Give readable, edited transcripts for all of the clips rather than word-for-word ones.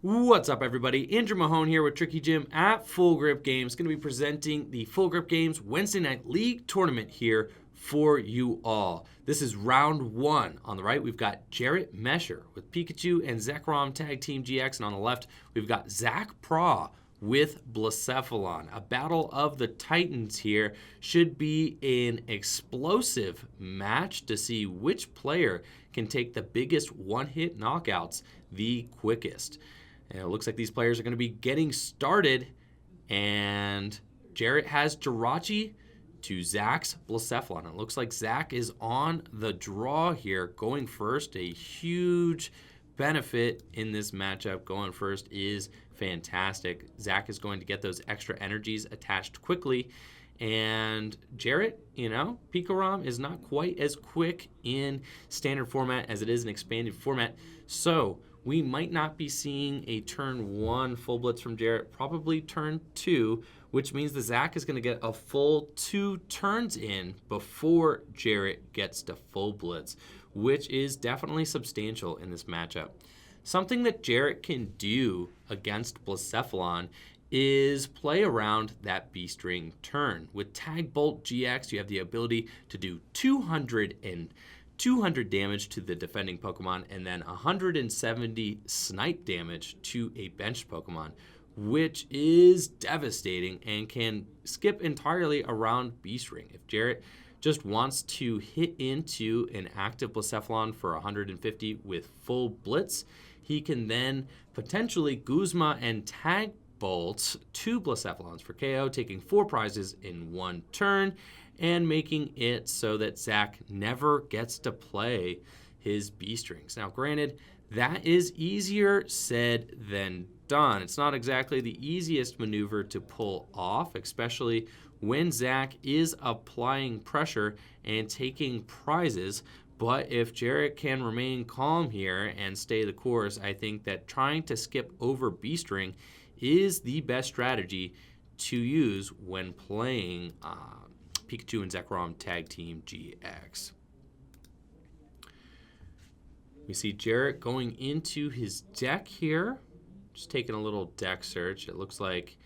What's up, everybody? Andrew Mahone here with Tricky Jim at Full Grip Games. Going to be presenting the Full Grip Games Wednesday Night League Tournament here for you all. This is round one. On the right, we've got Jarrett Mesher with Pikachu and Zekrom Tag Team GX. And on the left, we've got Zach Pra with Blacephalon. A battle of the Titans here. Should be an explosive match to see which player can take the biggest one-hit knockouts the quickest. And it looks like these players are going to be getting started. And Jarrett has Jirachi to Zach's Blacephalon. It looks like Zach is on the draw here, going first. A huge benefit in this matchup. Going first is fantastic. Zach is going to get those extra energies attached quickly. And Jarrett, Pikarom is not quite as quick in standard format as it is in expanded format. So we might not be seeing a turn one full blitz from Jarrett, probably turn two, which means that Zach is going to get a full 2 turns in before Jarrett gets to full blitz, which is definitely substantial in this matchup. Something that Jarrett can do against Blacephalon is play around that Beast Ring turn. With Tag Bolt GX, you have the ability to do 200 damage to the defending Pokemon and then 170 snipe damage to a benched Pokemon, which is devastating and can skip entirely around Beast Ring. If Jarrett just wants to hit into an active Blacephalon for 150 with full blitz, he can then potentially Guzma and Tag Bolt 2 Blacephalons for KO, taking 4 prizes in 1 turn and making it so that Zach never gets to play his Beast Rings. Now, granted, that is easier said than done. It's not exactly the easiest maneuver to pull off, especially when Zach is applying pressure and taking prizes. But if Jarrett can remain calm here and stay the course, I think that trying to skip over Beast Ring is the best strategy to use when playing Pikachu and Zekrom Tag Team GX. We see Jarrett going into his deck here. Just taking a little deck search. It looks like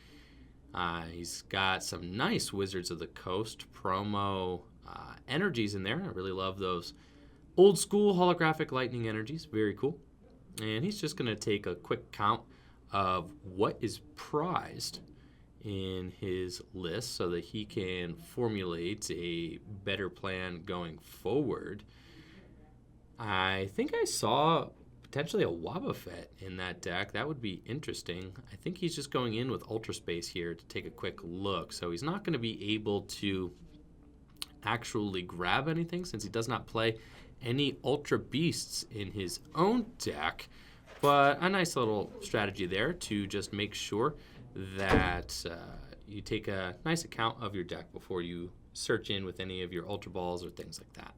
he's got some nice Wizards of the Coast promo energies in there. I really love those old school holographic lightning energies. Very cool. And he's just going to take a quick count of what is prized in his list so that he can formulate a better plan going forward. I think I saw potentially a Wobbuffet in that deck. That would be interesting. I think he's just going in with Ultra Space here to take a quick look. So he's not going to be able to actually grab anything since he does not play any Ultra Beasts in his own deck. But a nice little strategy there to just make sure that you take a nice account of your deck before you search in with any of your Ultra Balls or things like that.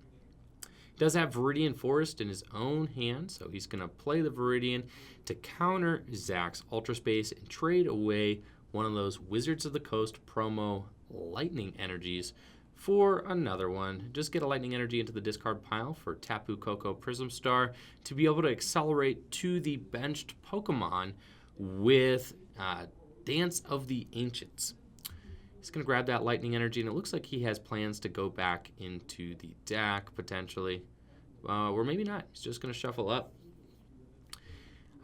He does have Viridian Forest in his own hand, so he's going to play the Viridian to counter Zach's Ultra Space and trade away one of those Wizards of the Coast promo Lightning Energies for another one. Just get a Lightning Energy into the discard pile for Tapoco Prism Star to be able to accelerate to the benched Pokemon with Dance of the Ancients. He's going to grab that Lightning Energy, and it looks like he has plans to go back into the deck, potentially. Or maybe not. He's just going to shuffle up.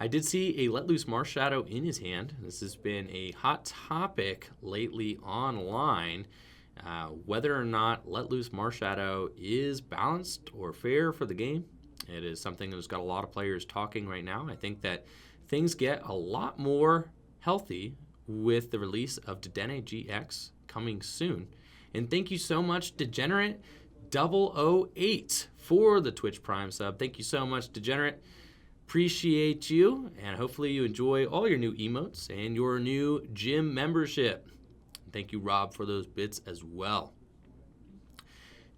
I did see a Let Loose Marshadow in his hand. This has been a hot topic lately online. Whether or not Let Loose Marshadow is balanced or fair for the game. It is something that's got a lot of players talking right now. I think that things get a lot more healthy with the release of Dedenne GX coming soon. And thank you so much, Degenerate 008 for the Twitch Prime sub. Thank you so much, Degenerate. Appreciate you, and hopefully you enjoy all your new emotes and your new gym membership. Thank you, Rob, for those bits as well.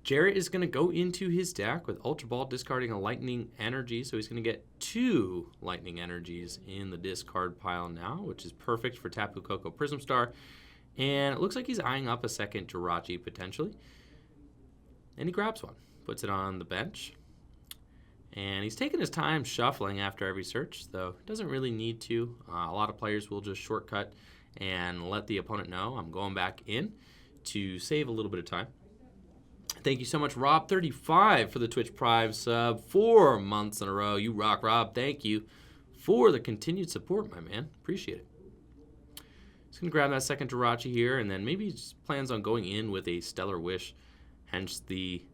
Jarrett is going to go into his deck with Ultra Ball, discarding a Lightning Energy. So he's going to get 2 Lightning Energies in the discard pile now, which is perfect for Tapu Koko Prism Star. And it looks like he's eyeing up a second Jirachi potentially. And he grabs one, puts it on the bench. And he's taking his time shuffling after every search, though doesn't really need to. A lot of players will just shortcut and let the opponent know I'm going back in to save a little bit of time. Thank you so much, Rob35, for the Twitch Prime sub 4 months in a row. You rock, Rob. Thank you for the continued support, my man. Appreciate it. Just going to grab that second Jirachi here, and then maybe he just plans on going in with a Stellar Wish, hence the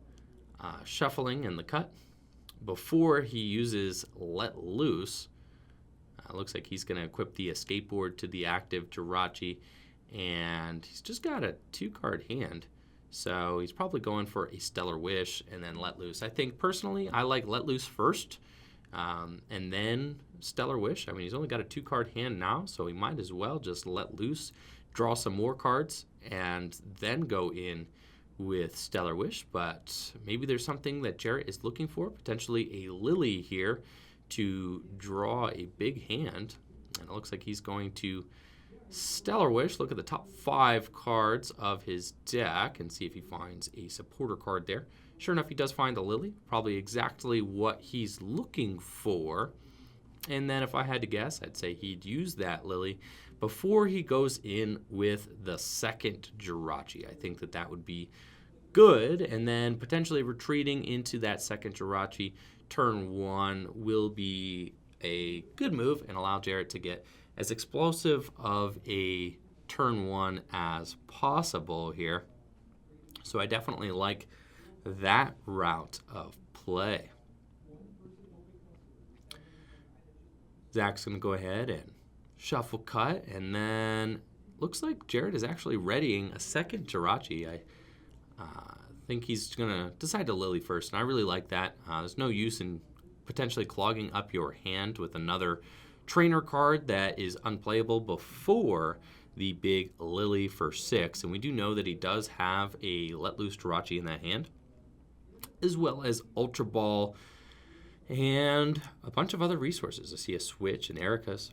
shuffling and the cut. Before he uses Let Loose, looks like he's going to equip the escape board to the active Jirachi, and he's just got a 2-card hand. So he's probably going for a Stellar Wish and then Let Loose. I think personally I like Let Loose first and then Stellar Wish. I mean, he's only got a 2-card hand now, so he might as well just let loose, draw some more cards, and then go in with Stellar Wish. But maybe there's something that Jarrett is looking for, potentially a Lily here to draw a big hand. And it looks like he's going to Stellar Wish, look at the top 5 cards of his deck and see if he finds a supporter card there. Sure enough, he does find a Lily, probably exactly what he's looking for. And then if I had to guess, I'd say he'd use that Lily before he goes in with the second Jirachi. I think that that would be good. And then potentially retreating into that second Jirachi turn 1 will be a good move and allow Jarrett to get as explosive of a turn 1 as possible here. So I definitely like that route of play. Zach's going to go ahead and shuffle cut, and then looks like Jarrett is actually readying a second Jirachi. I think he's going to decide to Lily first, and I really like that. There's no use in potentially clogging up your hand with another trainer card that is unplayable before the big Lily for 6. And we do know that he does have a Let Loose Jirachi in that hand, as well as Ultra Ball and a bunch of other resources. I see a Switch and Erika's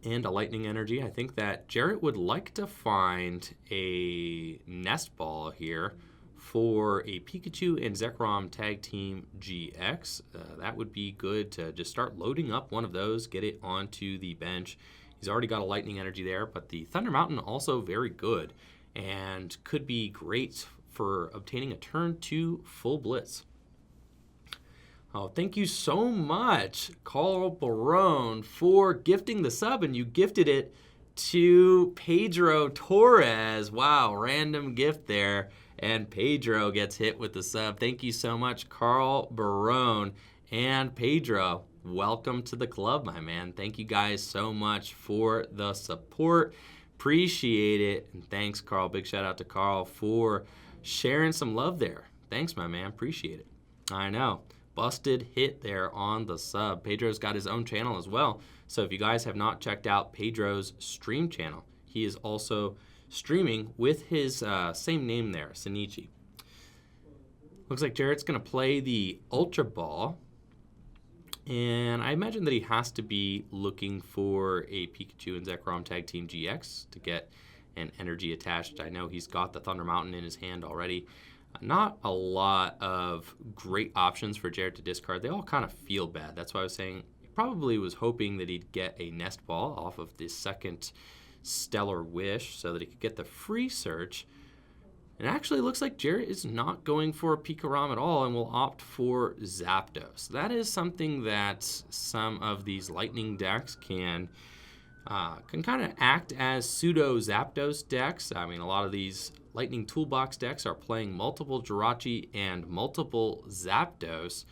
and a Lightning Energy. I think that Jarrett would like to find a Nest Ball here for a Pikachu and Zekrom Tag Team GX. That would be good to just start loading up one of those, get it onto the bench. He's already got a Lightning Energy there, but the Thunder Mountain also very good and could be great for obtaining a turn 2 full Blitz. Oh, thank you so much, Carl Barone, for gifting the sub, and you gifted it to Pedro Torres. Wow, random gift there. And Pedro gets hit with the sub. Thank you so much, Carl Barone and Pedro. Welcome to the club, my man. Thank you guys so much for the support. Appreciate it. And thanks, Carl. Big shout out to Carl for sharing some love there. Thanks, my man. Appreciate it. I know. Busted hit there on the sub. Pedro's got his own channel as well. So if you guys have not checked out Pedro's stream channel, he is also streaming with his same name there, Senichi. Looks like Jarrett's going to play the Ultra Ball. And I imagine that he has to be looking for a Pikachu and Zekrom Tag Team GX to get an energy attached. I know he's got the Thunder Mountain in his hand already. Not a lot of great options for Jarrett to discard. They all kind of feel bad. That's why I was saying he probably was hoping that he'd get a Nest Ball off of the second Stellar Wish so that he could get the free search. It actually looks like Jarrett is not going for a Pikarom at all and will opt for Zapdos. That is something that some of these Lightning decks can kind of act as pseudo Zapdos decks. I mean, a lot of these Lightning Toolbox decks are playing multiple Jirachi and multiple Zapdos,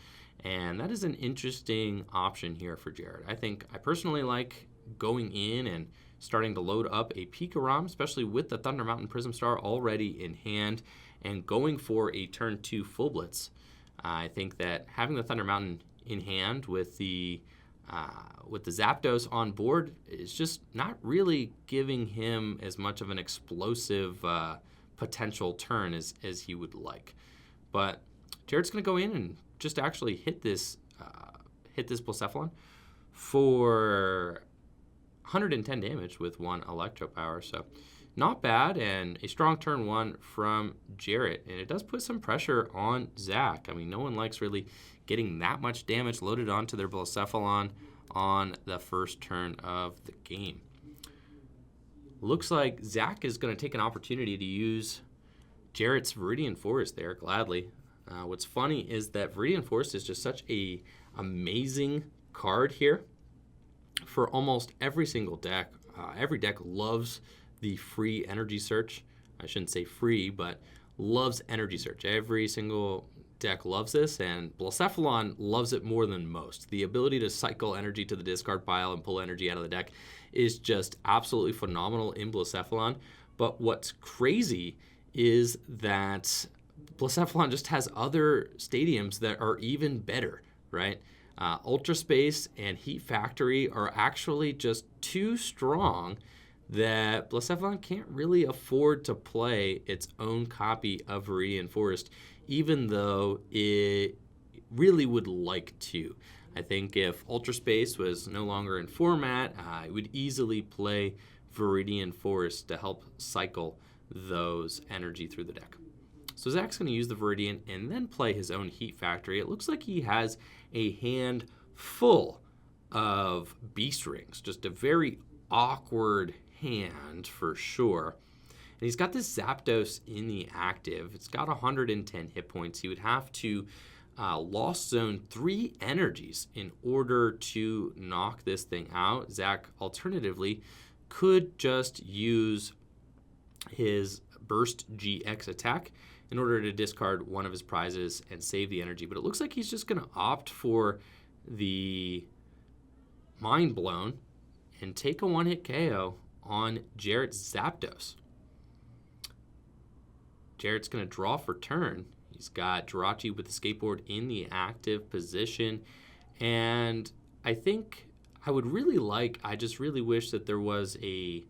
and that is an interesting option here for Jarrett. I personally like going in and starting to load up a Pikarom, especially with the Thunder Mountain Prism Star already in hand, and going for a turn 2 full Blitz. I think that having the Thunder Mountain in hand with the Zapdos on board is just not really giving him as much of an explosive potential turn as he would like. But Jarrett's going to go in and just actually hit this Blacephalon for 110 damage with 1 Electro Power. So not bad, and a strong turn one from Jarrett. And it does put some pressure on Zach. I mean, no one likes really getting that much damage loaded onto their Blacephalon on the first turn of the game. Looks like Zach is going to take an opportunity to use Jarrett's Viridian Forest there, gladly. What's funny is that Viridian Forest is just such a amazing card here for almost every single deck. Every deck loves the free energy search. I shouldn't say free, but loves energy search. Every single deck loves this, and Blacephalon loves it more than most. The ability to cycle energy to the discard pile and pull energy out of the deck is just absolutely phenomenal in Blacephalon. But what's crazy is that Blacephalon just has other stadiums that are even better, right? Ultra Space and Heat Factory are actually just too strong that Blacephalon can't really afford to play its own copy of Viridian Forest, even though it really would like to. I think if Ultra Space was no longer in format, it would easily play Viridian Forest to help cycle those energy through the deck. So Zach's going to use the Viridian and then play his own Heat Factory. It looks like he has a hand full of Beast Rings, just a very awkward hand for sure. And he's got this Zapdos in the active. It's got 110 hit points. He would have to Lost Zone 3 energies in order to knock this thing out. Zach, alternatively, could just use his Burst GX attack in order to discard one of his prizes and save the energy. But it looks like he's just going to opt for the Mind Blown and take a one-hit KO on Jarrett's Zapdos. Jarrett's going to draw for turn. He's got Jirachi with the skateboard in the active position. And I think I would really like, I just really wish that there was a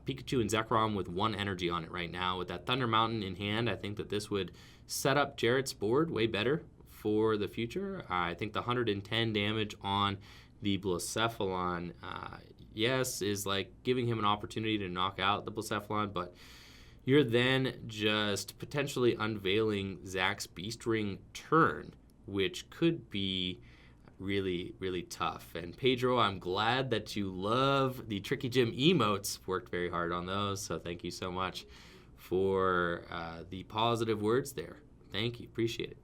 Pikachu and Zekrom with one energy on it right now. With that Thunder Mountain in hand, I think that this would set up Jarrett's board way better for the future. I think the 110 damage on the Blacephalon, yes, is like giving him an opportunity to knock out the Blacephalon, but you're then just potentially unveiling Zach's Beast Ring turn, which could be really, really tough. And Pedro, I'm glad that you love the Tricky Gym emotes. Worked very hard on those, so thank you so much for the positive words there. Thank you, appreciate it.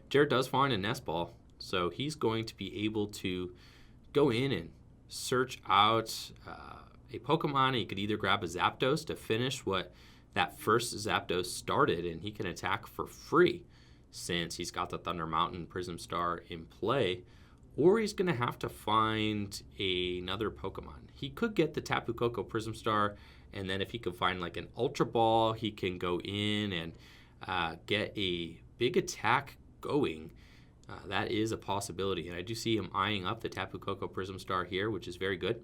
Jarrett does find a nest ball, so he's going to be able to go in and search out a Pokemon. He could either grab a Zapdos to finish what that first Zapdos started, and he can attack for free since he's got the Thunder Mountain Prism Star in play, or he's going to have to find another Pokemon. He could get the Tapoco Prism Star, and then if he could find like an Ultra Ball, he can go in and get a big attack going. That is a possibility, and I do see him eyeing up the Tapoco Prism Star here, which is very good,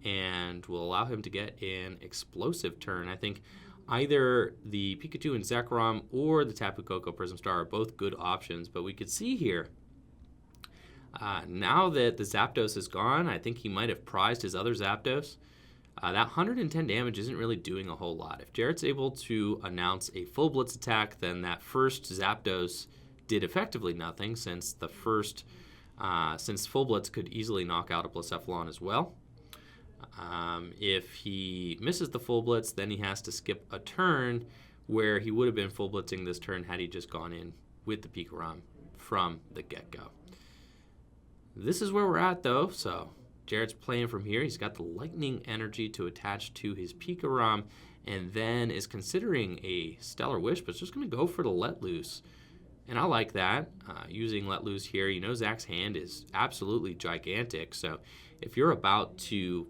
and will allow him to get an explosive turn. I think either the Pikachu and Zekrom or the Tapoco Prism Star are both good options, but we could see here, now that the Zapdos is gone, I think he might have prized his other Zapdos. That 110 damage isn't really doing a whole lot. If Jarrett's able to announce a full Blitz attack, then that first Zapdos did effectively nothing, since the first, since full Blitz could easily knock out a Blacephalon as well. If he misses the full blitz, then he has to skip a turn where he would have been full blitzing this turn had he just gone in with the Pikarom from the get-go. This is where we're at, though, so Jarrett's playing from here. He's got the Lightning Energy to attach to his Pikarom, and then is considering a Stellar Wish, but it's just going to go for the Let Loose. And I like that, using Let Loose here. You know Zach's hand is absolutely gigantic, so if you're about to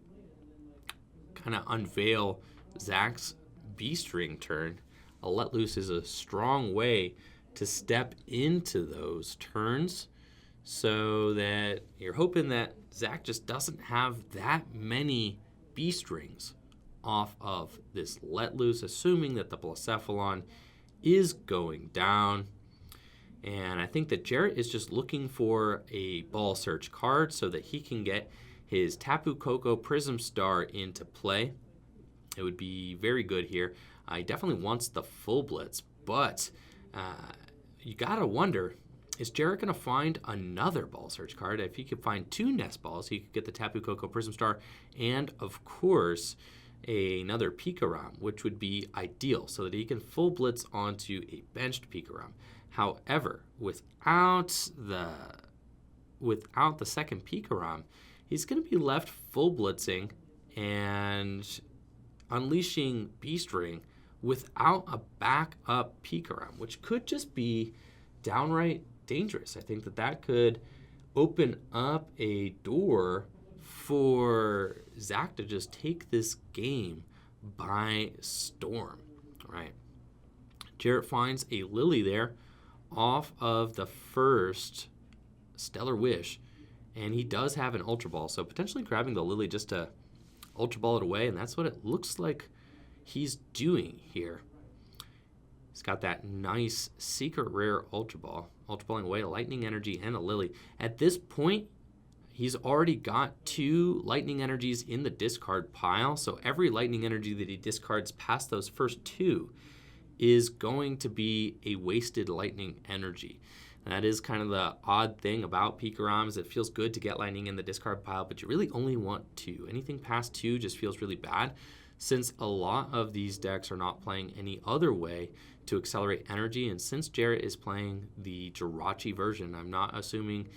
kind of unveil Zach's Beast Ring turn, a Let Loose is a strong way to step into those turns, so that you're hoping that Zach just doesn't have that many Beast Rings off of this Let Loose, assuming that the Blacephalon is going down. And I think that Jarrett is just looking for a ball search card so that he can get his Tapu Koko Prism Star into play. it would be very good here. He definitely wants the full blitz, but you gotta wonder, is Jarrett going to find another ball search card? If he could find 2 nest balls, he could get the Tapoco Prism Star and, of course, another Pikachu, which would be ideal so that he can full blitz onto a benched Pikachu. However, without the second Pikachu, he's going to be left full blitzing and unleashing Beast Ring without a backup Pikachu, which could just be downright dangerous. I think that could open up a door for Zach to just take this game by storm. All right. Jarrett finds a Lily there off of the first Stellar Wish, and he does have an Ultra Ball, so potentially grabbing the Lily just to Ultra Ball it away, and that's what it looks like he's doing here. He's got that nice secret rare Ultra Ball. Ultra Balling away a Lightning Energy and a Lily. At this point, he's already got 2 Lightning Energies in the discard pile, so every Lightning Energy that he discards past those first 2 is going to be a wasted Lightning Energy. And that is kind of the odd thing about Pikachu, is it feels good to get Lightning in the discard pile, but you really only want 2. Anything past 2 just feels really bad, since a lot of these decks are not playing any other way to accelerate energy, and since Jarrett is playing the Jirachi version, I'm assuming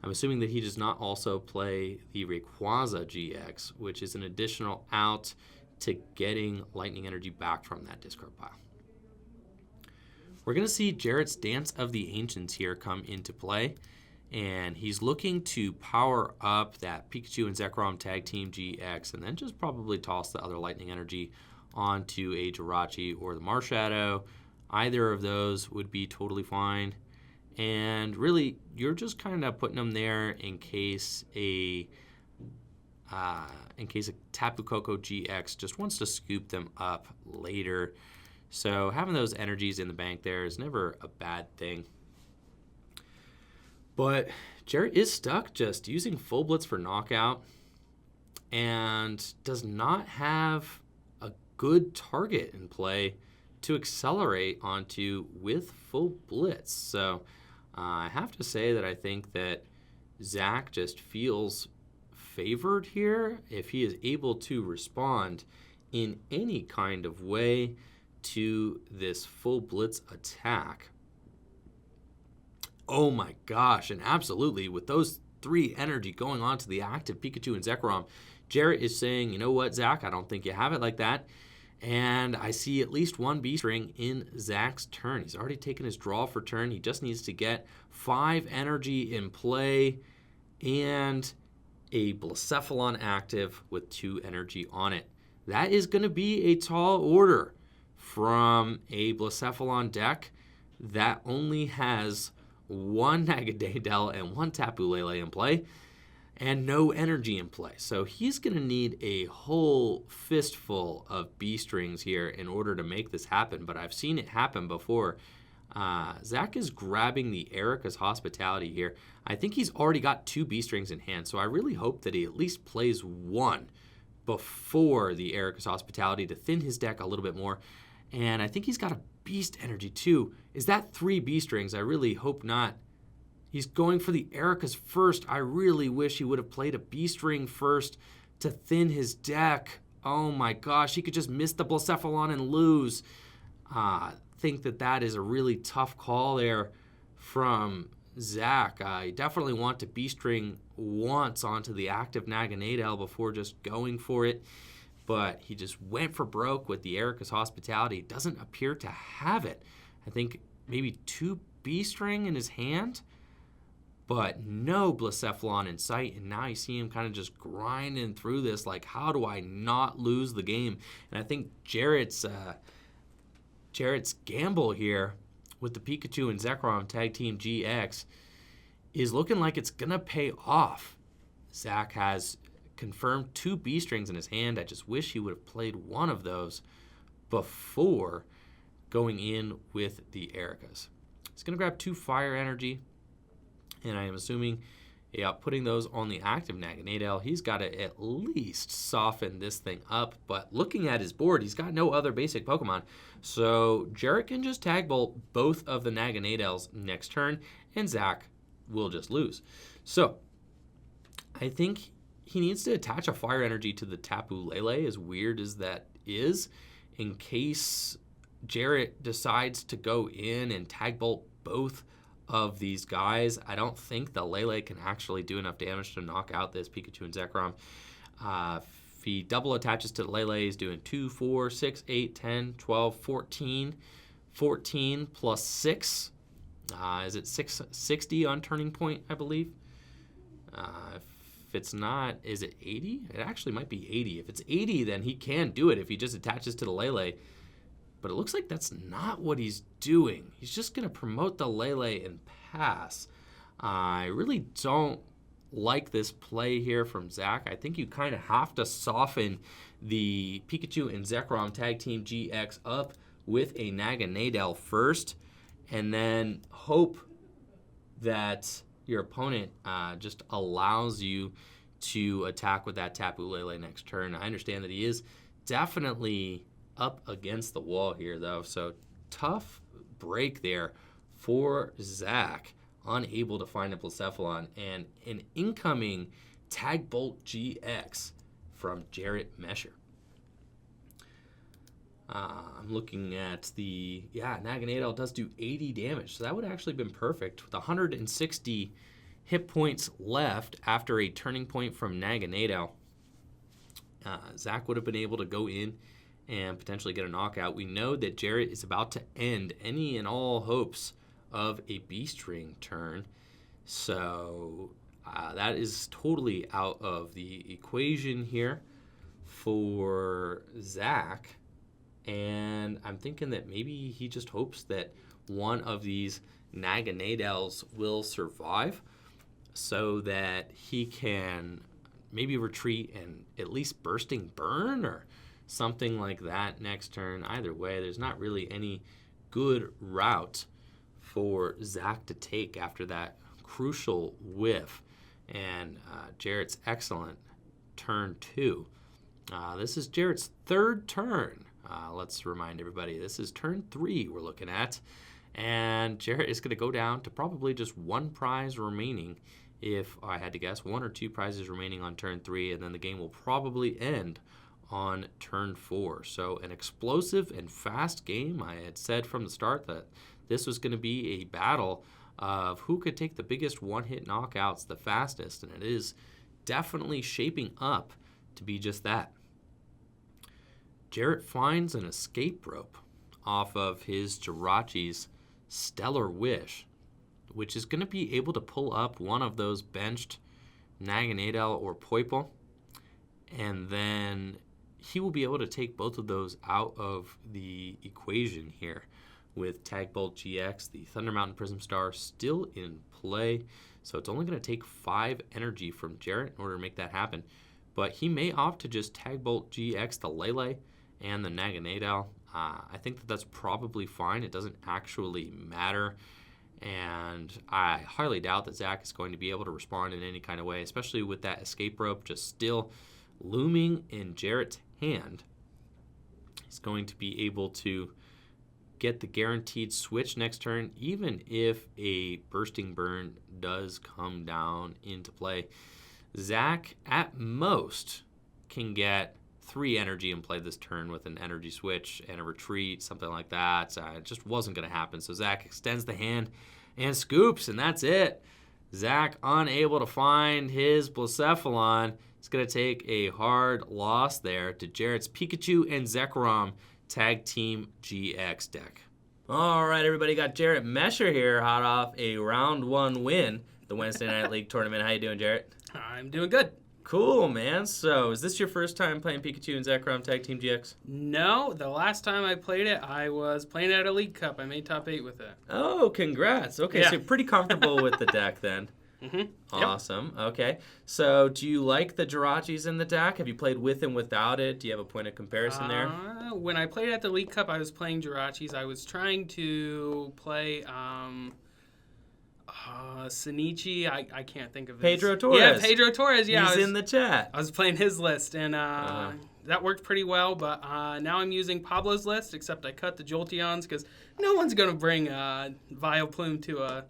that he does not also play the Rayquaza GX, which is an additional out to getting Lightning Energy back from that discard pile. We're going to see Jarrett's Dance of the Ancients here come into play, and he's looking to power up that Pikachu and Zekrom Tag Team GX, and then just probably toss the other Lightning Energy onto a Jirachi or the Marshadow. Either of those would be totally fine. And really, you're just kind of putting them there in case a Tapoco GX just wants to scoop them up later. So having those energies in the bank there is never a bad thing. But Jarrett is stuck just using full blitz for knockout and does not have a good target in play to accelerate onto with full blitz. So I have to say that I think that Zach just feels favored here if he is able to respond in any kind of way to this full blitz attack. Oh my gosh, and absolutely, with those 3 energy going on to the active Pikachu and Zekrom, Jarrett is saying, you know what, Zach, I don't think you have it like that. And I see at least 1 Beast Ring in Zach's turn. He's already taken his draw for turn. He just needs to get 5 energy in play and a Blacephalon active with 2 energy on it. That is going to be a tall order from a Blacephalon deck that only has 1 Nagadadel and 1 Tapu Lele in play and no energy in play. So he's going to need a whole fistful of Beast Rings here in order to make this happen, but I've seen it happen before. Zach is grabbing the Erica's Hospitality here. I think he's already got 2 Beast Rings in hand, so I really hope that he at least plays 1 before the Erica's Hospitality to thin his deck a little bit more. And I think he's got a Beast Energy too. Is that 3 Beast Rings? I really hope not. He's going for the Erica's first. I really wish he would have played a Beast Ring first to thin his deck. Oh my gosh, he could just miss the Blacephalon and lose. Think that is a really tough call there from Zach. I definitely want to Beast Ring once onto the active Naganadel before just going for it. But he just went for broke with the Erica's Hospitality. Doesn't appear to have it. I think maybe 2 Beast Ring in his hand, but no Blacephalon in sight. And now you see him kind of just grinding through this, like, how do I not lose the game? And I think Jarrett's gamble here with the Pikachu and Zekrom Tag Team GX is looking like it's going to pay off. Zach has confirmed 2 Beast Rings in his hand. I just wish he would have played 1 of those before going in with the Ericas. He's going to grab 2 Fire Energy, and I am assuming putting those on the active Naganadel, he's got to at least soften this thing up. But looking at his board, he's got no other basic Pokemon. So Jarrett can just Tag Bolt both of the Naganadels next turn, and Zach will just lose. So I think he needs to attach a Fire Energy to the Tapu Lele, as weird as that is, in case Jarrett decides to go in and Tag Bolt both of these guys. I don't think the Lele can actually do enough damage to knock out this Pikachu and Zekrom. If he double attaches to the Lele, he's doing 2, 4, 6, 8, 10, 12, 14. 14 plus 6. Is it 660 on Turning Point, I believe? If it's not, is it 80? It actually might be 80. If it's 80, then he can do it if he just attaches to the Lele. But it looks like that's not what he's doing. He's just going to promote the Lele and pass. I really don't like this play here from Zach. I think you kind of have to soften the Pikachu and Zekrom Tag Team GX up with a Naganadel first, and then hope that your opponent just allows you to attack with that Tapu Lele next turn. I understand that he is definitely up against the wall here, though, so tough break there for Zach, unable to find a Blacephalon, and an incoming Tag Bolt GX from Jarrett Mesher. I'm looking at the, Naganadel does do 80 damage, so that would actually have been perfect. With 160 hit points left after a Turning Point from Naganadel, Zach would have been able to go in and potentially get a knockout. We know that Jarrett is about to end any and all hopes of a Beast Ring turn, so that is totally out of the equation here for Zach. And I'm thinking that maybe he just hopes that one of these Naganadels will survive so that he can maybe retreat and at least Bursting Burn or something like that next turn. Either way, there's not really any good route for Zach to take after that crucial whiff. And Jarrett's excellent turn 2. This is Jarrett's third turn. Let's remind everybody, this is turn 3 we're looking at. And Jarrett is going to go down to probably just one prize remaining, if I had to guess. 1 or 2 prizes remaining on turn 3, and then the game will probably end on turn 4. So an explosive and fast game. I had said from the start that this was going to be a battle of who could take the biggest one-hit knockouts the fastest, and it is definitely shaping up to be just that. Jarrett finds an escape rope off of his Jirachi's Stellar Wish, which is going to be able to pull up one of those benched Naganadel or Poipole, and then he will be able to take both of those out of the equation here with Tag Bolt GX, the Thunder Mountain Prism Star still in play. So it's only going to take 5 energy from Jarrett in order to make that happen. But he may opt to just Tag Bolt GX the Lele and the Naganadel. I think that that's probably fine. It doesn't actually matter. And I highly doubt that Zach is going to be able to respond in any kind of way, especially with that escape rope just still looming in Jarrett's hand. He's going to be able to get the guaranteed switch next turn, even if a Bursting Burn does come down into play. Zach, at most, can get 3 energy and play this turn with an energy switch and a retreat, something like that. It just wasn't going to happen. So Zach extends the hand and scoops, and that's it. Zach unable to find his Blacephalon. It's going to take a hard loss there to Jarrett's Pikachu and Zekrom Tag Team GX deck. All right, everybody, got Jarrett Mesher here, hot off a round 1 win, the Wednesday Night League tournament. How you doing, Jarrett? I'm doing good. Cool, man. So, is this your first time playing Pikachu and Zekrom Tag Team GX? No, the last time I played it, I was playing at a League Cup. I made top 8 with it. Oh, congrats. Okay, yeah. So you're pretty comfortable with the deck then. Mm-hmm. Awesome. Yep. Okay. So, do you like the Jirachis in the deck? Have you played with and without it? Do you have a point of comparison there? When I played at the League Cup, I was playing Jirachis. I was trying to play... Sinichi, I can't think of his. Pedro Torres. Yeah, Pedro Torres. Yeah, He's in the chat. I was playing his list, and that worked pretty well. But now I'm using Pablo's list, except I cut the Jolteons because no one's gonna bring Vileplume to a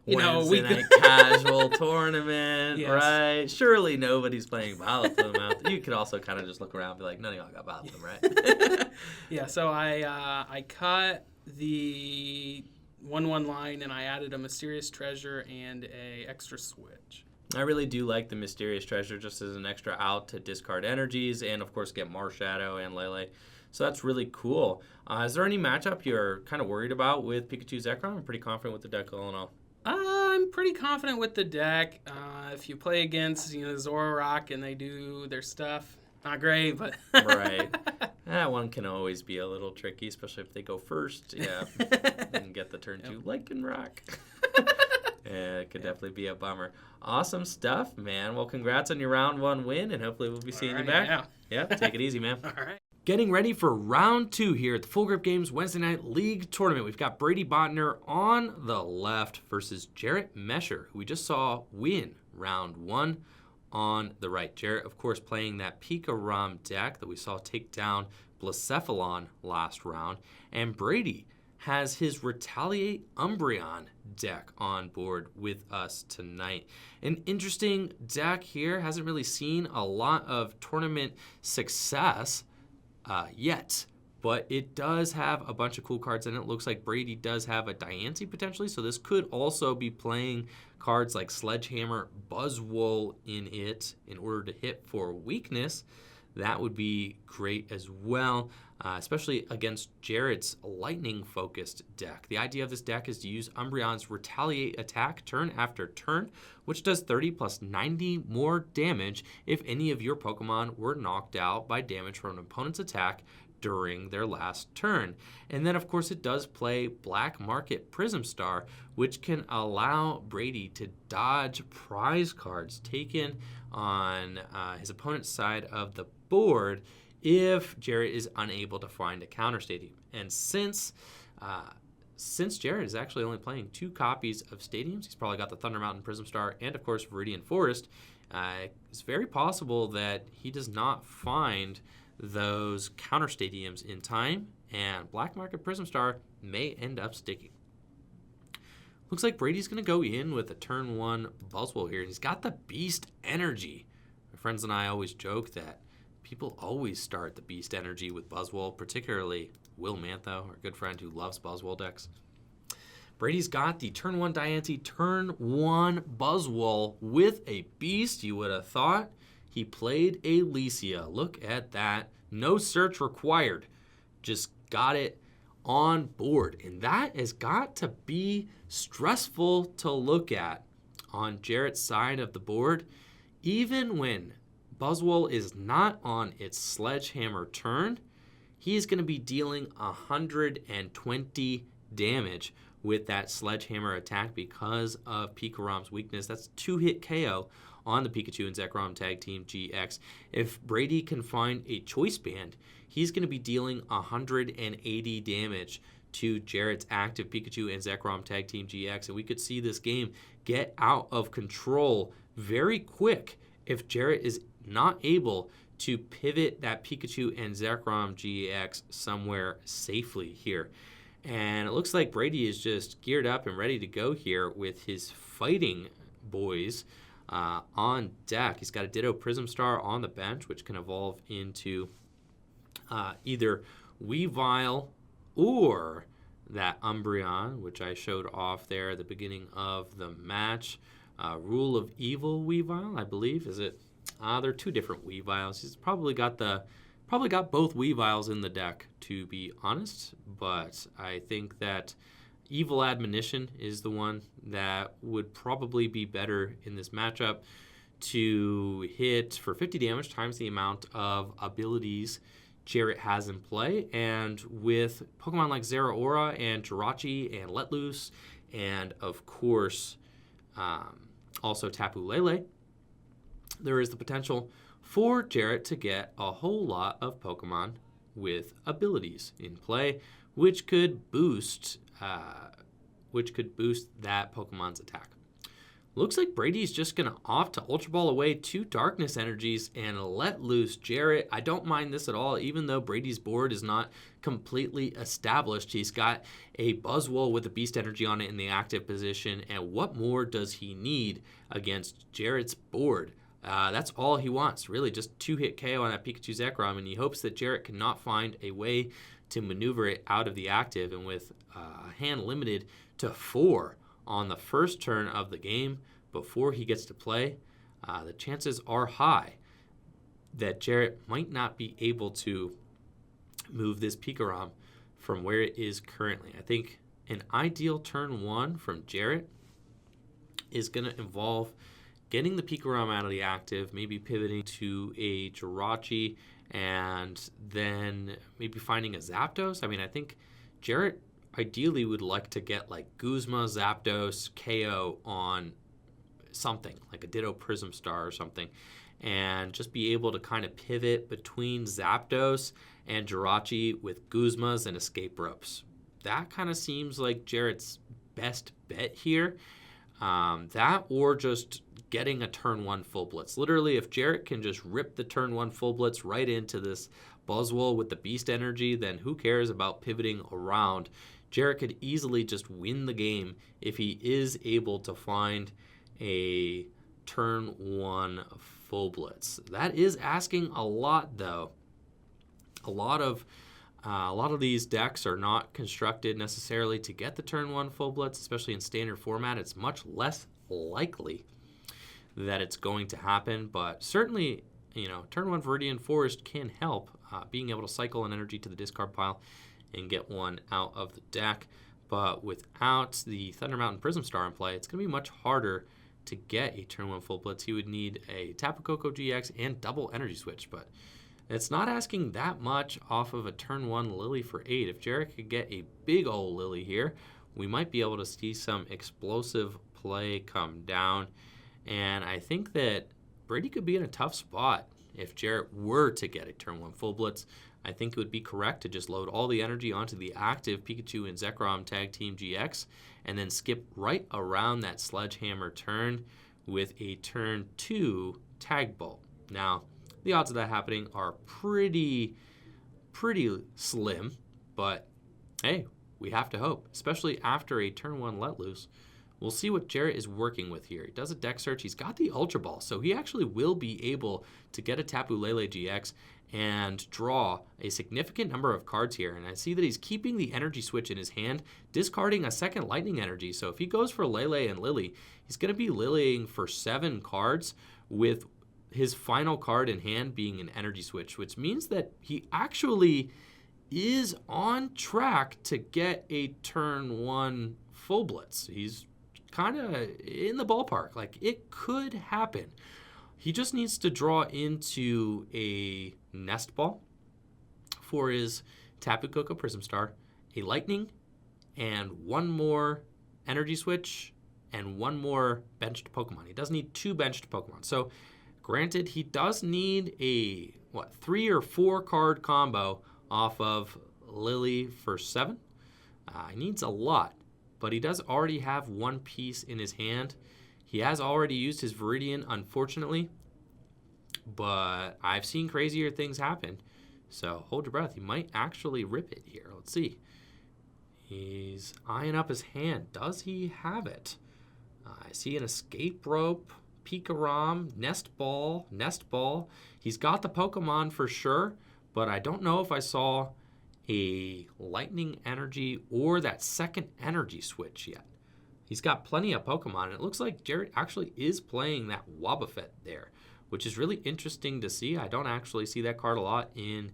Wednesday night casual tournament, yes. Right? Surely nobody's playing Vileplume out there. You could also kind of just look around and be like, none of y'all got Vileplume, right? Yeah. So I cut the 1/1 line, and I added a Mysterious Treasure and a extra switch. I really do like the Mysterious Treasure just as an extra out to discard energies and, of course, get Marshadow and Lele. So that's really cool. Is there any matchup you're kind of worried about with Pikachu Zekrom? I'm pretty confident with the deck all in all. I'm pretty confident with the deck. If you play against, Zoaroark and they do their stuff, not great, but... Right. That one can always be a little tricky, especially if they go first. Yeah. And get the turn 2 Lycanroc. Yeah, it could definitely be a bummer. Awesome stuff, man. Well, congrats on your round 1 win, and hopefully we'll be seeing you back. Yeah, take it easy, man. All right. Getting ready for round 2 here at the Full Grip Games Wednesday Night League Tournament. We've got Brady Botner on the left versus Jarrett Mesher, who we just saw win round 1 on the right. Jarrett, of course, playing that Pikachu deck that we saw take down Blacephalon last round. And Brady has his Retaliate Umbreon deck on board with us tonight. An interesting deck here. Hasn't really seen a lot of tournament success yet, but it does have a bunch of cool cards in it. It looks like Brady does have a Diancie potentially, so this could also be playing cards like Sledgehammer, Buzzwole in it in order to hit for weakness. That would be great as well, especially against Jarrett's lightning-focused deck. The idea of this deck is to use Umbreon's Retaliate attack turn after turn, which does 30 plus 90 more damage if any of your Pokemon were knocked out by damage from an opponent's attack during their last turn. And then, of course, it does play Black Market Prism Star, which can allow Brady to dodge prize cards taken on his opponent's side of the board if Jarrett is unable to find a counter stadium. And since Jarrett is actually only playing 2 copies of stadiums, he's probably got the Thunder Mountain Prism Star and, of course, Viridian Forest, it's very possible that he does not find those counter stadiums in time, and Black Market Prism Star may end up sticking. Looks like Brady's going to go in with a turn 1 Buzzwole here. He's got the Beast Energy. My friends and I always joke that people always start the Beast Energy with Buzzwole, particularly Will Mantho, our good friend who loves Buzzwole decks. Brady's got the turn 1 Diancie, turn 1 Buzzwole with a Beast. You would have thought he played Alicia. Look at that. No search required. Just got it on board. And that has got to be stressful to look at on Jarrett's side of the board. Even when Buzzwole is not on its Sledgehammer turn, he is going to be dealing 120 damage with that Sledgehammer attack because of Pikachu's weakness. That's 2-hit KO on the Pikachu and Zekrom Tag Team GX. If Brady can find a Choice Band, he's going to be dealing 180 damage to Jarrett's active Pikachu and Zekrom Tag Team GX, and we could see this game get out of control very quick if Jarrett is not able to pivot that Pikachu and Zekrom GX somewhere safely here. And it looks like Brady is just geared up and ready to go here with his fighting boys on deck. He's got a Ditto Prism Star on the bench, which can evolve into either Weavile or that Umbreon, which I showed off there at the beginning of the match. Rule of Evil Weavile, I believe. Is it? They're 2 different Weaviles. He's probably got both Weaviles in the deck, to be honest. But I think that Evil Admonition is the one that would probably be better in this matchup to hit for 50 damage times the amount of abilities Jarrett has in play. And with Pokemon like Zeraora and Jirachi and Let Loose and, of course, also Tapu Lele, there is the potential for Jarrett to get a whole lot of Pokemon with abilities in play, which could boost which could boost that Pokemon's attack. Looks like Brady's just going to opt to Ultra Ball away 2 Darkness Energies and let loose Jarrett. I don't mind this at all, even though Brady's board is not completely established. He's got a Buzzwole with a Beast Energy on it in the active position, and what more does he need against Jarrett's board? That's all he wants, really, just 2-hit KO on that Pikachu Zekrom, and he hopes that Jarrett cannot find a way to maneuver it out of the active, and with a hand limited to 4 on the first turn of the game before he gets to play, the chances are high that Jarrett might not be able to move this Pikarom from where it is currently. I think an ideal turn 1 from Jarrett is going to involve getting the Pikarom out of the active, maybe pivoting to a Jirachi, and then maybe finding a Zapdos. I mean, I think Jarrett ideally would like to get like Guzma, Zapdos, KO on something, like a Ditto Prism Star or something, and just be able to kind of pivot between Zapdos and Jirachi with Guzmas and Escape Ropes. That kind of seems like Jarrett's best bet here. That or just getting a turn 1 full blitz. Literally, if Jarrett can just rip the turn 1 full blitz right into this Buzzwole with the Beast Energy, then who cares about pivoting around? Jarrett could easily just win the game if he is able to find a turn 1 full blitz. That is asking a lot, though. A lot of these decks are not constructed necessarily to get the turn 1 full blitz, especially in standard format. It's much less likely that it's going to happen, but certainly, turn 1 Viridian Forest can help, being able to cycle an energy to the discard pile and get one out of the deck. But without the Thunder Mountain Prism Star in play, it's going to be much harder to get a turn 1 full blitz. He would need a Tapoco GX and double energy switch, but it's not asking that much off of a turn 1 Lily for 8. If Jarrett could get a big old Lily here, we might be able to see some explosive play come down. And I think that Brady could be in a tough spot if Jarrett were to get a turn 1 full blitz. I think it would be correct to just load all the energy onto the active Pikachu and Zekrom Tag Team GX and then skip right around that Sledgehammer turn with a turn 2 Tag Bolt. Now, the odds of that happening are pretty slim, but hey, we have to hope, especially after a turn 1 let loose. We'll see what Jarrett is working with here. He does a deck search. He's got the Ultra Ball, so he actually will be able to get a Tapu Lele GX and draw a significant number of cards here. And I see that he's keeping the energy switch in his hand, discarding a second lightning energy. So if he goes for Lele and Lily, he's going to be Lilying for 7 cards with his final card in hand being an energy switch, which means that he actually is on track to get a turn 1 full blitz. He's kind of in the ballpark. Like, it could happen. He just needs to draw into a Nest Ball for his Tapu Koko Prism Star, a Lightning, and 1 more energy switch, and 1 more benched Pokemon. He does need 2 benched Pokemon. So, granted, he does need a, 3 or 4 card combo off of Lily for 7. He needs a lot, but he does already have 1 piece in his hand. He has already used his Viridian, unfortunately, but I've seen crazier things happen. So hold your breath. He might actually rip it here. Let's see. He's eyeing up his hand. Does he have it? I see an Escape Rope, Pikarom, Nest Ball. He's got the Pokemon for sure, but I don't know if I saw a Lightning Energy or that second energy switch yet. He's got plenty of Pokemon, and it looks like Jarrett actually is playing that Wobbuffet there, which is really interesting to see. I don't actually see that card a lot in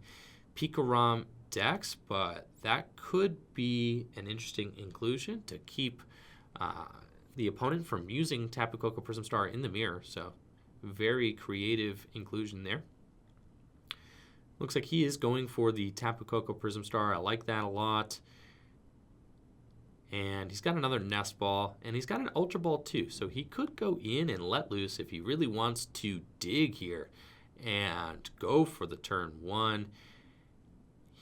Pikarom decks, but that could be an interesting inclusion to keep the opponent from using Tapu Koko Prism Star in the mirror. So very creative inclusion there. Looks like he is going for the Tapu Koko Prism Star. I like that a lot. And he's got another Nest Ball, and he's got an Ultra Ball too. So he could go in and let loose if he really wants to dig here and go for the turn 1.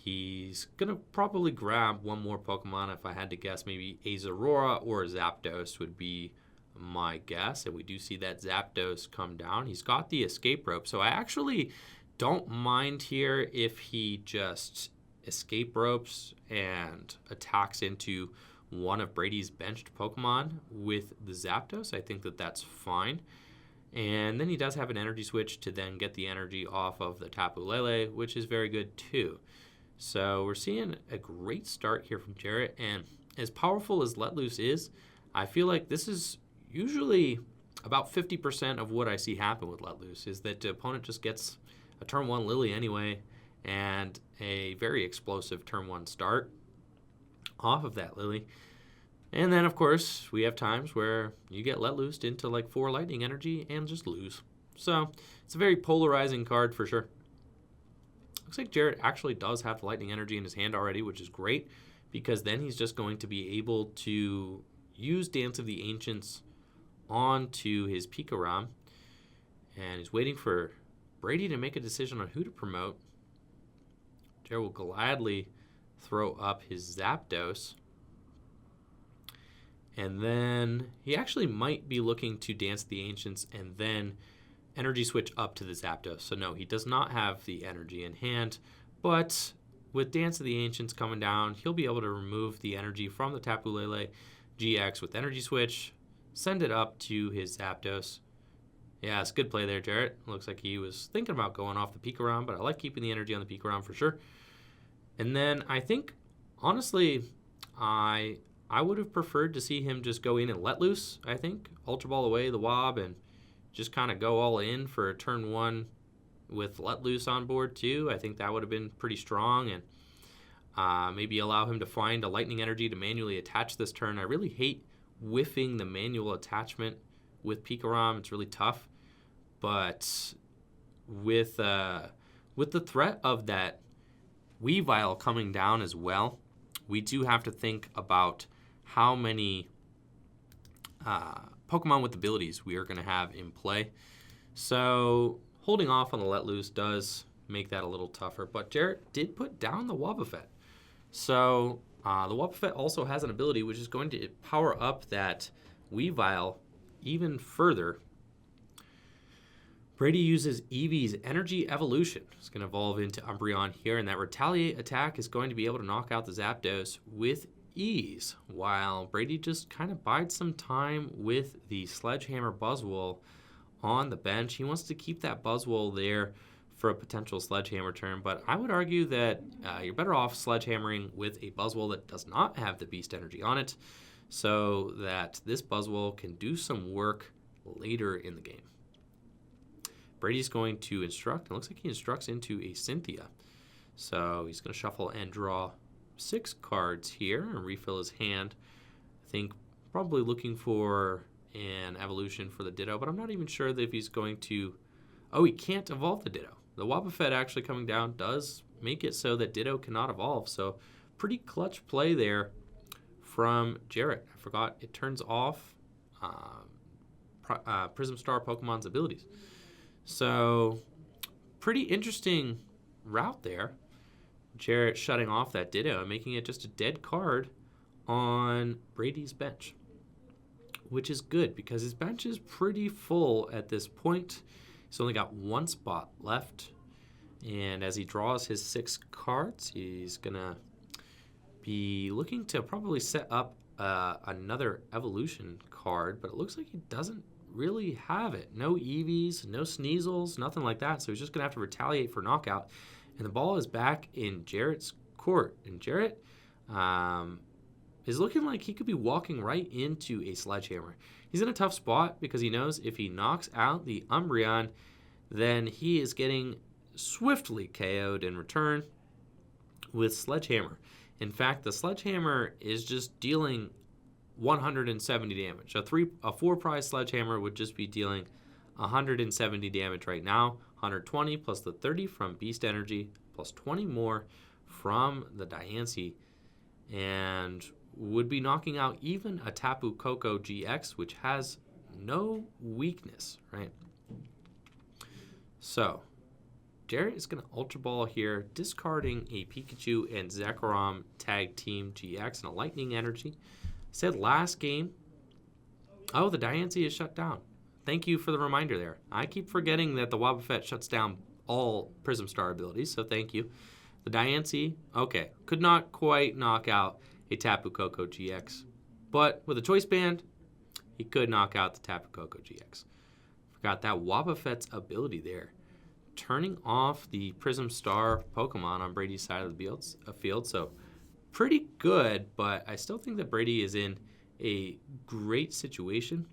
he's going to probably grab one more Pokemon. If I had to guess, maybe a Zoaroark or a Zapdos would be my guess. And we do see that Zapdos come down. He's got the escape rope. So I actually don't mind here if he just escape ropes and attacks into one of Brady's benched Pokemon with the Zapdos. I think that that's fine. And then he does have an energy switch to then get the energy off of the Tapu Lele, which is very good too. So we're seeing a great start here from Jarrett. And as powerful as Let Loose is, I feel like this is usually about 50% of what I see happen with Let Loose, is that the opponent just gets a turn 1 Lily anyway and a very explosive turn 1 start off of that Lily. And then, of course, we have times where you get let loosed into like 4 lightning energy and just lose. So it's a very polarizing card for sure. Looks like Jarrett actually does have the lightning energy in his hand already, which is great, because then he's just going to be able to use Dance of the Ancients onto his Pikachu. And he's waiting for Brady to make a decision on who to promote. Jarrett will gladly throw up his Zapdos. And then he actually might be looking to Dance the Ancients and then energy switch up to the Zapdos. So no, he does not have the energy in hand. But with Dance of the Ancients coming down, he'll be able to remove the energy from the Tapu Lele GX with energy switch, send it up to his Zapdos. Yeah, it's a good play there, Jarrett. Looks like he was thinking about going off the Pikachu, but I like keeping the energy on the Pikachu for sure. And then I think, honestly, I would have preferred to see him just go in and let loose, I think. Ultra Ball away the Wob and just kind of go all in for a turn 1 with let loose on board too. I think that would have been pretty strong, and maybe allow him to find a lightning energy to manually attach this turn. I really hate whiffing the manual attachment with Pikachu. It's really tough. But with the threat of that Weavile coming down as well, we do have to think about how many Pokemon with abilities we are going to have in play. So holding off on the Let Loose does make that a little tougher. But Jarrett did put down the Wobbuffet. So the Wobbuffet also has an ability which is going to power up that Weavile even further. Brady uses Eevee's Energy Evolution. It's going to evolve into Umbreon here, and that Retaliate attack is going to be able to knock out the Zapdos with ease, while Brady just kind of bides some time with the Sledgehammer Buzzwole on the bench. He wants to keep that Buzzwole there for a potential Sledgehammer turn, but I would argue that you're better off Sledgehammering with a Buzzwole that does not have the Beast Energy on it, so that this Buzzwole can do some work later in the game. Brady's going to instruct. It looks like he instructs into a Cynthia. So he's going to shuffle and draw 6 cards here and refill his hand. I think probably looking for an evolution for the Ditto, but I'm not even sure that if he's going to... Oh, he can't evolve the Ditto. The Wobbuffet actually coming down does make it so that Ditto cannot evolve. So pretty clutch play there from Jarrett. I forgot it turns off Prism Star Pokemon's abilities. So, pretty interesting route there. Jarrett shutting off that Ditto and making it just a dead card on Brady's bench, which is good because his bench is pretty full at this point. He's only got 1 spot left, and as he draws his 6 cards, he's going to be looking to probably set up another evolution card, but it looks like he doesn't really have it. No Eevees, no Sneasels, nothing like that. So he's just going to have to retaliate for knockout. And the ball is back in Jarrett's court. And Jarrett is looking like he could be walking right into a Sledgehammer. He's in a tough spot because he knows if he knocks out the Umbreon, then he is getting swiftly KO'd in return with Sledgehammer. In fact, the Sledgehammer is just dealing 170 damage. A 4-prize Sledgehammer would just be dealing 170 damage right now. 120 plus the 30 from Beast Energy plus 20 more from the Diancie, and would be knocking out even a Tapu Koko GX, which has no weakness, right? So Jarrett is going to Ultra Ball here, discarding a Pikachu and Zekrom Tag Team GX and a Lightning Energy. Said last game, oh, the Diancie is shut down. Thank you for the reminder there. I keep forgetting that the Wobbuffet shuts down all Prism Star abilities, so thank you. The Diancie, okay, could not quite knock out a Tapu Koko GX. But with a Choice Band, he could knock out the Tapu Koko GX. Forgot that Wobbuffet's ability there. Turning off the Prism Star Pokemon on Brady's side of the field. So pretty good, but I still think that Brady is in a great situation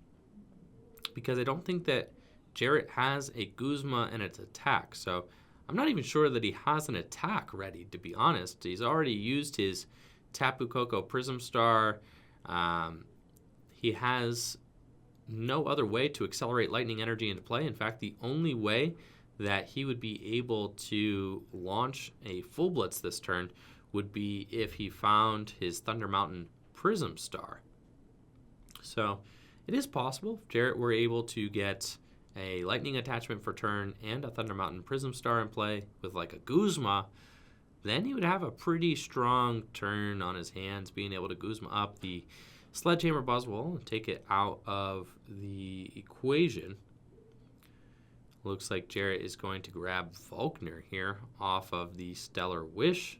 because I don't think that Jarrett has a Guzma and its attack. So I'm not even sure that he has an attack ready, to be honest. He's already used his Tapu Koko Prism Star. He has no other way to accelerate Lightning Energy into play. In fact, the only way that he would be able to launch a full blitz this turn would be if he found his Thunder Mountain Prism Star. So it is possible if Jarrett were able to get a Lightning attachment for turn and a Thunder Mountain Prism Star in play with like a Guzma, then he would have a pretty strong turn on his hands, being able to Guzma up the Sledgehammer Buzzwole and take it out of the equation. Looks like Jarrett is going to grab Volkner here off of the Stellar Wish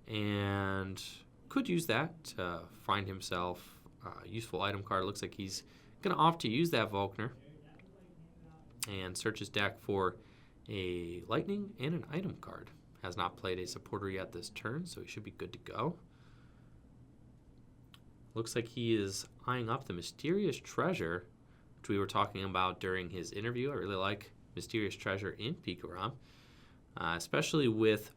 and could use that to find himself a useful item card. Looks like he's going to opt to use that Volkner and search his deck for a Lightning and an item card. Has not played a supporter yet this turn, so he should be good to go. Looks like he is eyeing up the Mysterious Treasure, which we were talking about during his interview. I really like Mysterious Treasure in Pikarom, especially with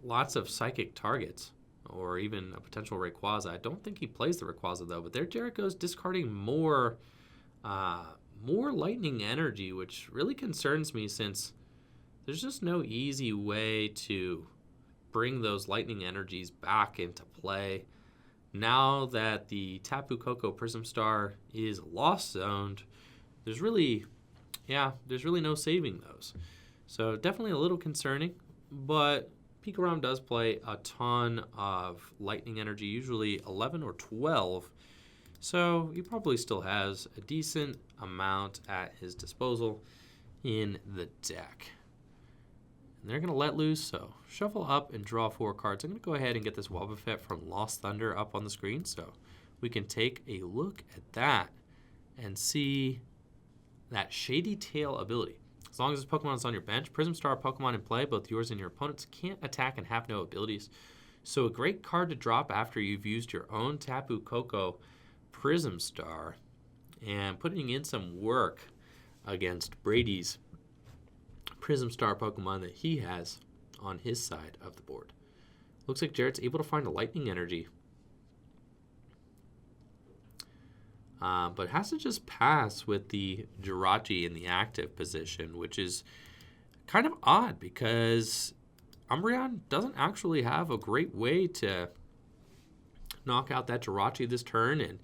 lots of psychic targets or even a potential Rayquaza. I don't think he plays the Rayquaza though, but there Jarrett goes discarding more Lightning Energy, which really concerns me since there's just no easy way to bring those Lightning Energies back into play. Now that the Tapu Koko Prism Star is lost zoned, there's really no saving those. So definitely a little concerning, but Pikarom does play a ton of Lightning Energy, usually 11 or 12. So he probably still has a decent amount at his disposal in the deck. And they're going to let loose, so shuffle up and draw 4 cards. I'm going to go ahead and get this Wobbuffet from Lost Thunder up on the screen so we can take a look at that and see that Shady Tail ability. As long as this Pokemon is on your bench, Prism Star Pokemon in play, both yours and your opponents, can't attack and have no abilities. So a great card to drop after you've used your own Tapu Koko Prism Star and putting in some work against Brady's Prism Star Pokemon that he has on his side of the board. Looks like Jarrett's able to find a Lightning Energy, but has to just pass with the Jirachi in the active position, which is kind of odd because Umbreon doesn't actually have a great way to knock out that Jirachi this turn, and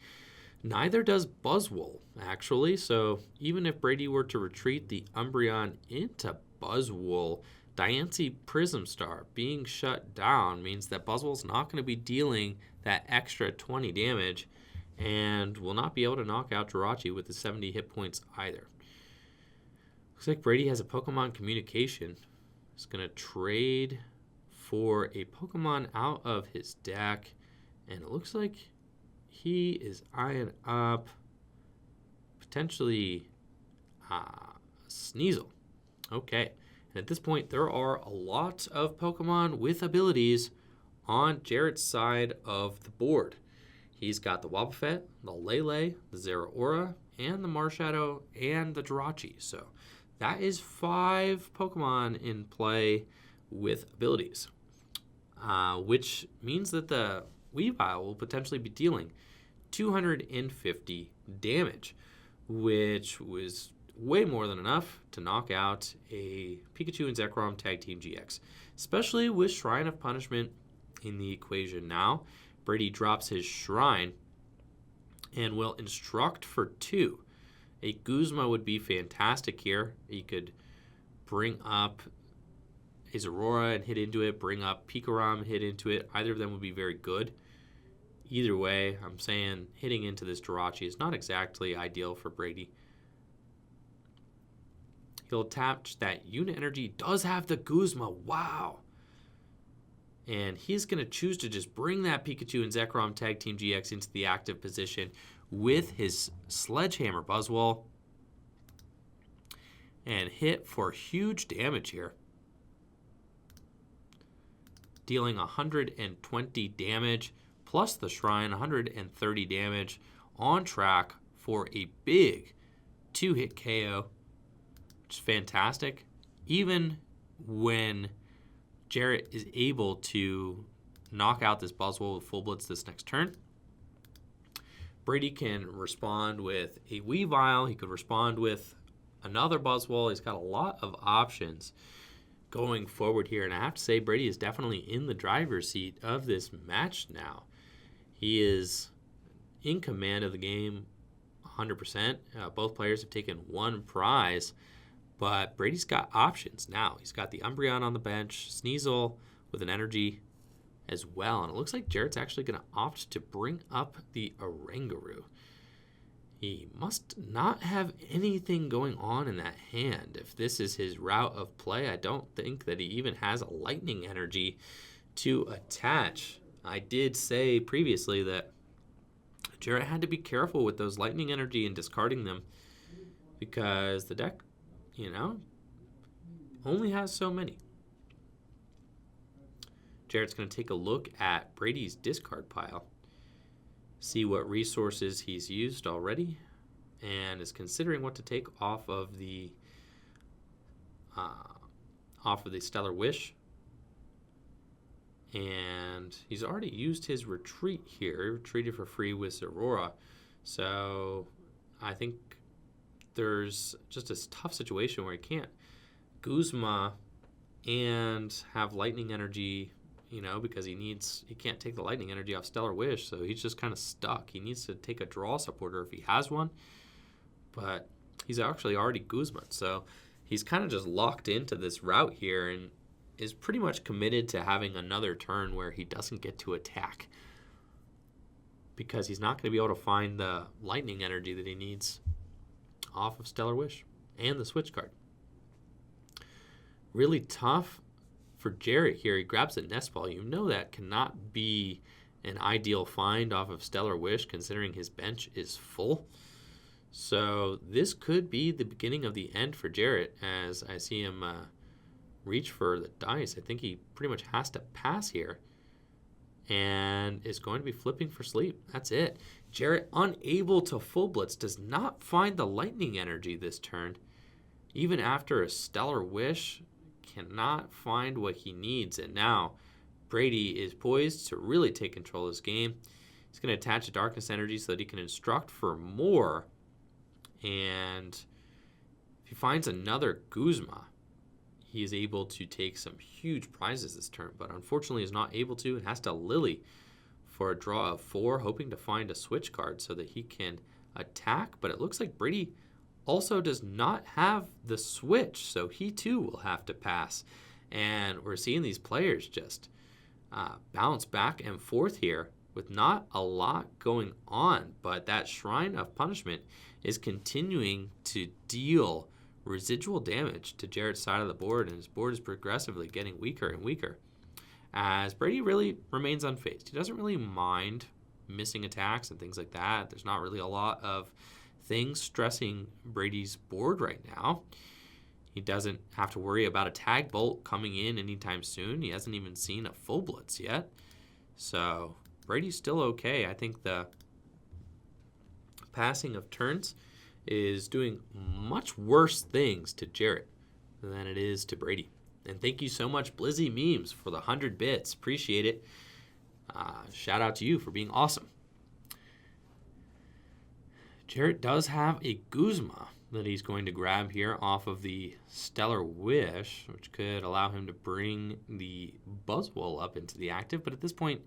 neither does Buzzwole, actually. So even if Brady were to retreat the Umbreon into Buzzwole, Diancie Prism Star being shut down means that Buzzwole's not going to be dealing that extra 20 damage and will not be able to knock out Jirachi with the 70 hit points either. Looks like Brady has a Pokemon Communication. He's going to trade for a Pokemon out of his deck, and it looks like he is eyeing up potentially Sneasel. Okay, and at this point, there are a lot of Pokemon with abilities on Jarrett's side of the board. He's got the Wobbuffet, the Lele, the Zoaroark, and the Marshadow, and the Jirachi. So that is 5 Pokemon in play with abilities, which means that the Weavile will potentially be dealing 250 damage, which was way more than enough to knock out a Pikachu and Zekrom Tag Team GX, especially with Shrine of Punishment in the equation now. Brady drops his Shrine and will instruct for 2. A Guzma would be fantastic here. He could bring up a Zoaroark and hit into it, bring up Pikachu and hit into it. Either of them would be very good. Either way, I'm saying hitting into this Jirachi is not exactly ideal for Brady. He'll attach that unit energy. Does have the Guzma. Wow. And he's going to choose to just bring that Pikachu and Zekrom Tag Team GX into the active position with his Sledgehammer Buzzwole. And hit for huge damage here. Dealing 120 damage plus the Shrine, 130 damage. On track for a big 2-hit KO. Which is fantastic. Even when Jarrett is able to knock out this Buzzwole with Full Blitz this next turn, Brady can respond with a Weavile. He could respond with another Buzzwole. He's got a lot of options going forward here. And I have to say, Brady is definitely in the driver's seat of this match now. He is in command of the game 100%. Both players have taken one prize. But Brady's got options now. He's got the Umbreon on the bench, Sneasel with an energy as well. And it looks like Jarrett's actually going to opt to bring up the Oranguru. He must not have anything going on in that hand. If this is his route of play, I don't think that he even has a lightning energy to attach. I did say previously that Jarrett had to be careful with those lightning energy and discarding them because the deck, only has so many. Jarrett's going to take a look at Brady's discard pile, see what resources he's used already, and is considering what to take off of the Stellar Wish. And he's already used his retreat here. He retreated for free with Zoaroark. So I think there's just a tough situation where he can't Guzma and have lightning energy, because he can't take the lightning energy off Stellar Wish, so he's just kind of stuck. He needs to take a draw supporter if he has one, but he's actually already Guzma, so he's kind of just locked into this route here and is pretty much committed to having another turn where he doesn't get to attack because he's not going to be able to find the lightning energy that he needs off of Stellar Wish and the switch card. Really tough for Jarrett here. He grabs a Nest Ball. That cannot be an ideal find off of Stellar Wish considering his bench is full. So this could be the beginning of the end for Jarrett as I see him reach for the dice. I think he pretty much has to pass here and is going to be flipping for sleep. That's it. Jarrett, unable to Full Blitz, does not find the lightning energy this turn. Even after a Stellar Wish, cannot find what he needs. And now Brady is poised to really take control of this game. He's going to attach a Darkness Energy so that he can instruct for more. And if he finds another Guzma, he is able to take some huge prizes this turn. But unfortunately is not able to and has to Lily for a draw of 4, hoping to find a switch card so that he can attack. But it looks like Brady also does not have the switch, so he too will have to pass. And we're seeing these players just bounce back and forth here with not a lot going on. But that Shrine of Punishment is continuing to deal residual damage to Jarrett's side of the board, and his board is progressively getting weaker and weaker as Brady really remains unfazed. He doesn't really mind missing attacks and things like that. There's not really a lot of things stressing Brady's board right now. He doesn't have to worry about a Tag Bolt coming in anytime soon. He hasn't even seen a Full Blitz yet. So Brady's still okay. I think the passing of turns is doing much worse things to Jarrett than it is to Brady. And thank you so much, Blizzy Memes, for the 100 bits. Appreciate it. Shout out to you for being awesome. Jarrett does have a Guzma that he's going to grab here off of the Stellar Wish, which could allow him to bring the Buzzwole up into the active. But at this point,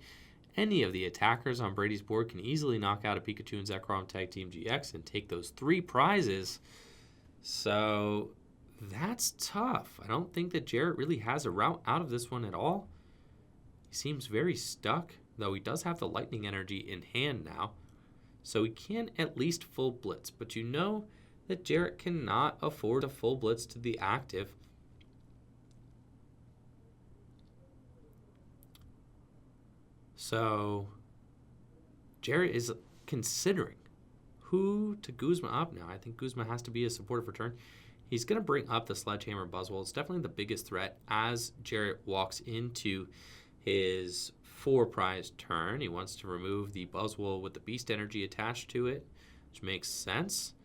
any of the attackers on Brady's board can easily knock out a Pikachu and Zekrom Tag Team GX and take those 3 prizes. So That's tough. I don't think that Jarrett really has a route out of this one at all. He seems very stuck, though he does have the lightning energy in hand now. So he can at least full blitz, but you know that Jarrett cannot afford a full blitz to the active. So Jarrett is considering who to Guzma up now. I think Guzma has to be a supportive return. He's going to bring up the Sledgehammer Buzzwole. It's definitely the biggest threat as Jarrett walks into his 4-prize turn. He wants to remove the Buzzwole with the Beast Energy attached to it, which makes sense.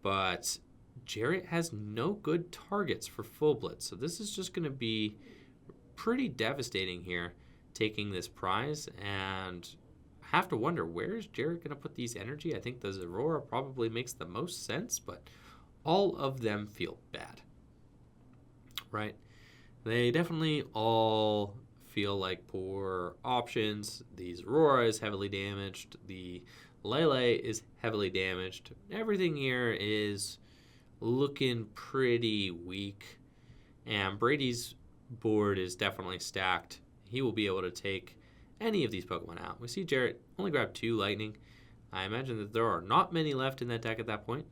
But Jarrett has no good targets for full blitz, so this is just going to be pretty devastating here, taking this prize. And I have to wonder, where is Jarrett going to put these energy? I think the Zoaroark probably makes the most sense, but all of them feel bad, right? They definitely all feel like poor options. The Zoaroark is heavily damaged. The Lele is heavily damaged. Everything here is looking pretty weak. And Brady's board is definitely stacked. He will be able to take any of these Pokemon out. We see Jarrett only grab 2 Lightning. I imagine that there are not many left in that deck at that point,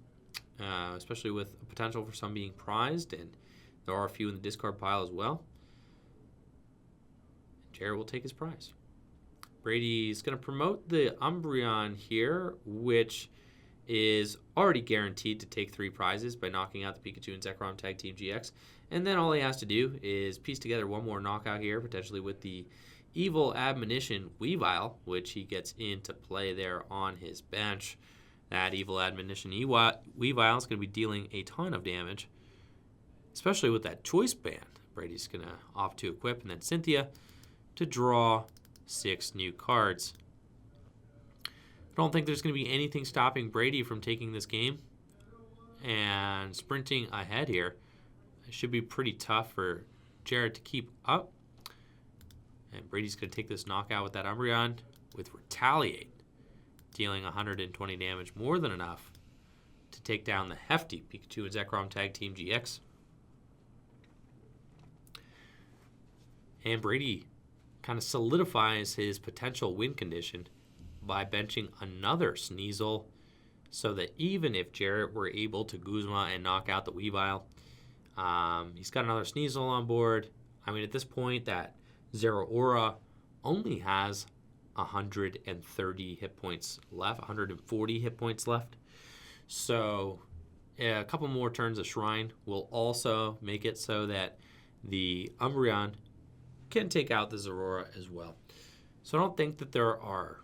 especially with a potential for some being prized, and there are a few in the discard pile as well. Jarrett will take his prize. Brady's going to promote the Umbreon here, which is already guaranteed to take 3 prizes by knocking out the Pikachu and Zekrom Tag Team GX. And then all he has to do is piece together one more knockout here, potentially with the Evil Admonition Weavile, which he gets into play there on his bench. That Evil Admonition Weavile is going to be dealing a ton of damage, especially with that Choice Band. Brady's going to opt to equip, and then Cynthia to draw 6 new cards. I don't think there's going to be anything stopping Brady from taking this game and sprinting ahead here. It should be pretty tough for Jarrett to keep up. And Brady's going to take this knockout with that Umbreon with Retaliate, dealing 120 damage, more than enough to take down the hefty Pikachu and Zekrom Tag Team GX. And Brady kind of solidifies his potential win condition by benching another Sneasel, so that even if Jarrett were able to Guzma and knock out the Weavile, he's got another Sneasel on board. I mean, at this point, that Zoaroark only has 130 hit points left, 140 hit points left. So a couple more turns of Shrine will also make it so that the Umbreon can take out the Zoaroark as well. So I don't think that there are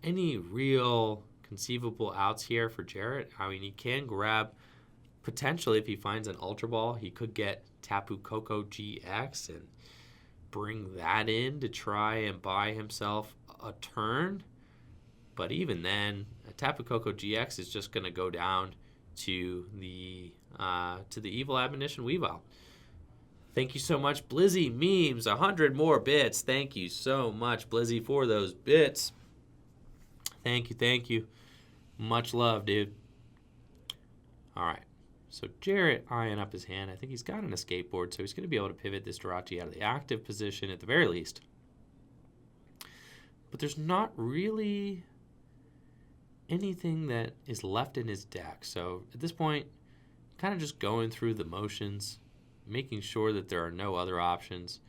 any real conceivable outs here for Jarrett. I mean, he can grab, potentially if he finds an Ultra Ball, he could get Tapoco GX and bring that in to try and buy himself a turn. But even then, a Tapoco GX is just going to go down to the Evil Admonition Weavile. Thank you so much, Blizzy Memes. 100 more bits. Thank you so much, Blizzy, for those bits. Thank you. Much love, dude. All right. So Jarrett eyeing up his hand. I think he's got an escape board, so he's going to be able to pivot this Jirachi out of the active position at the very least. But there's not really anything that is left in his deck. So at this point, kind of just going through the motions, making sure that there are no other options,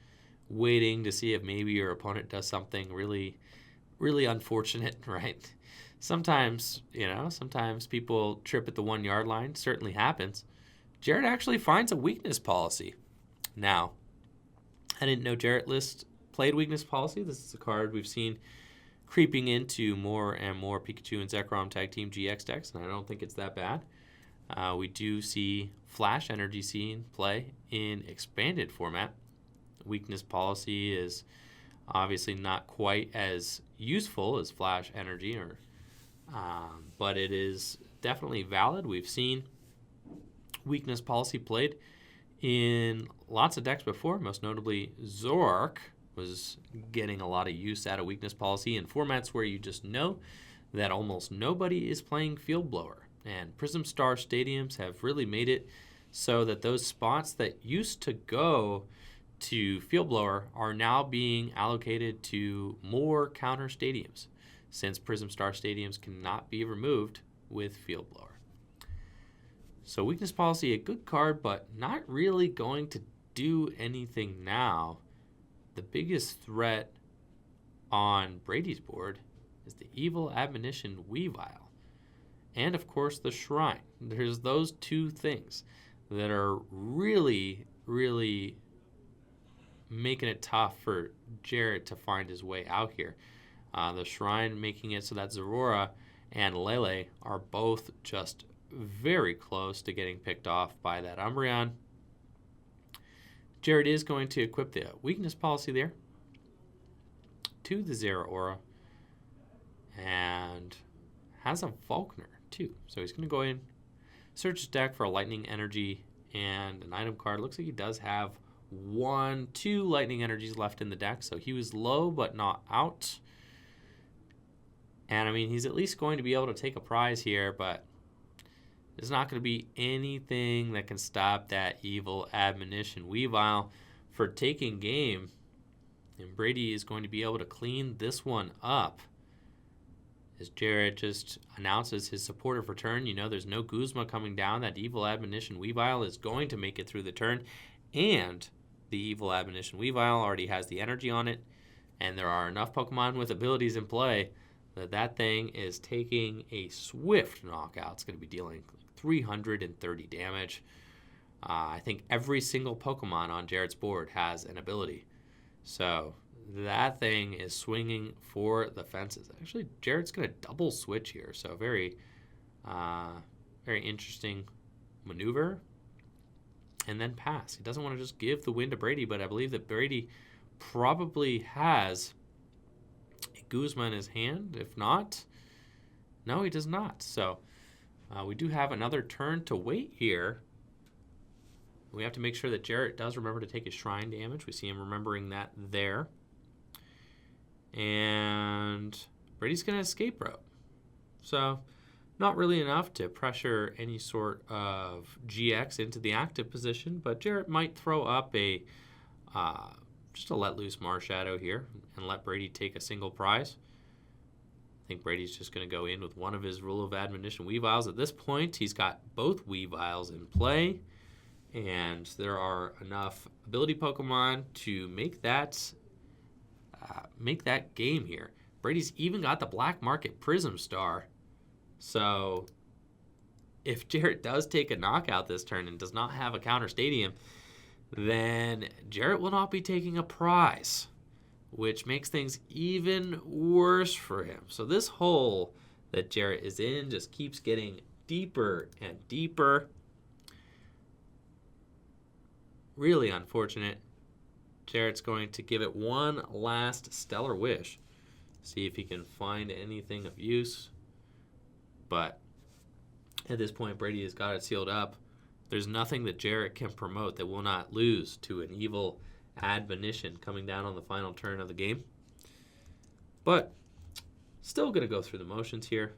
waiting to see if maybe your opponent does something really, really unfortunate, right? Sometimes people trip at the 1 yard line. Certainly happens. Jarrett actually finds a weakness policy. Now, I didn't know Jarrett List played weakness policy. This is a card we've seen creeping into more and more Pikachu and Zekrom Tag Team GX decks, and I don't think it's that bad. We do see Flash Energy seen play in expanded format. Weakness policy is obviously not quite as useful as Flash Energy, but it is definitely valid. We've seen weakness policy played in lots of decks before, most notably Zoaroark was getting a lot of use out of weakness policy in formats where you just know that almost nobody is playing Field Blower. And Prism Star stadiums have really made it so that those spots that used to go to Field Blower are now being allocated to more counter stadiums, since Prism Star stadiums cannot be removed with Field Blower. So Weakness Policy, a good card, but not really going to do anything now. The biggest threat on Brady's board is the Evil Admonition Weavile. And, of course, the Shrine. There's those two things that are really, really making it tough for Jarrett to find his way out here. The Shrine making it so that Zoaroark and Lele are both just very close to getting picked off by that Umbreon. Jarrett is going to equip the Weakness Policy there to the Zoaroark and has a Volkner too. So he's going to go in, search his deck for a Lightning Energy and an item card. Looks like he does have two Lightning Energies left in the deck, so he was low but not out. And I mean, he's at least going to be able to take a prize here, but there's not going to be anything that can stop that Evil Admonition Weavile for taking game. And Brady is going to be able to clean this one up. As Jarrett just announces his supportive return, you know there's no Guzma coming down. That Evil Admonition Weavile is going to make it through the turn. And the Evil Admonition Weavile already has the energy on it. And there are enough Pokemon with abilities in play that thing is taking a swift knockout. It's going to be dealing 330 damage. I think every single Pokemon on Jarrett's board has an ability. So that thing is swinging for the fences. Actually, Jarrett's going to double switch here. So very, very interesting maneuver. And then pass. He doesn't want to just give the win to Brady, but I believe that Brady probably has a Guzma in his hand. If not, no, he does not. So we do have another turn to wait here. We have to make sure that Jarrett does remember to take his Shrine damage. We see him remembering that there. And Brady's going to escape route. So not really enough to pressure any sort of GX into the active position, but Jarrett might throw up a just a let loose Marshadow here and let Brady take a single prize. I think Brady's just going to go in with one of his Rule of Admonition Weaviles. At this point, he's got both Weaviles in play, and there are enough ability Pokemon to make that game here. Brady's even got the Black Market Prism Star. So if Jarrett does take a knockout this turn and does not have a counter stadium, then Jarrett will not be taking a prize, which makes things even worse for him. So this hole that Jarrett is in just keeps getting deeper and deeper. Really unfortunate. Jarrett's going to give it one last Stellar Wish. See if he can find anything of use. But at this point, Brady has got it sealed up. There's nothing that Jarrett can promote that will not lose to an Evil Admonition coming down on the final turn of the game. But still going to go through the motions here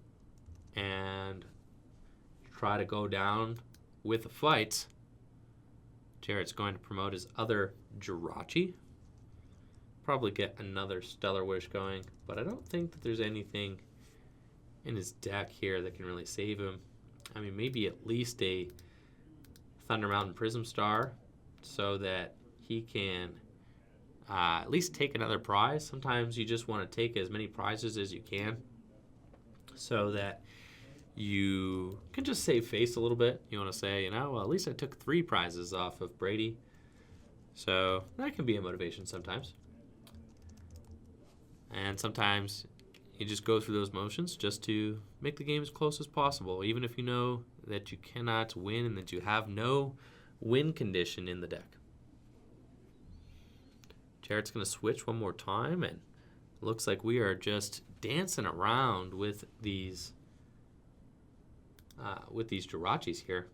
and try to go down with a fight. Jarrett's going to promote his other Jirachi. Probably get another Stellar Wish going, but I don't think that there's anything in his deck here that can really save him. I mean, maybe at least a Thunder Mountain Prism Star so that he can at least take another prize. Sometimes you just want to take as many prizes as you can so that you can just save face a little bit. You want to say, well, at least I took 3 prizes off of Brady. So that can be a motivation sometimes. And sometimes you just go through those motions just to make the game as close as possible, even if you know that you cannot win and that you have no win condition in the deck. Jarrett's going to switch one more time, and it looks like we are just dancing around with these Jirachis here,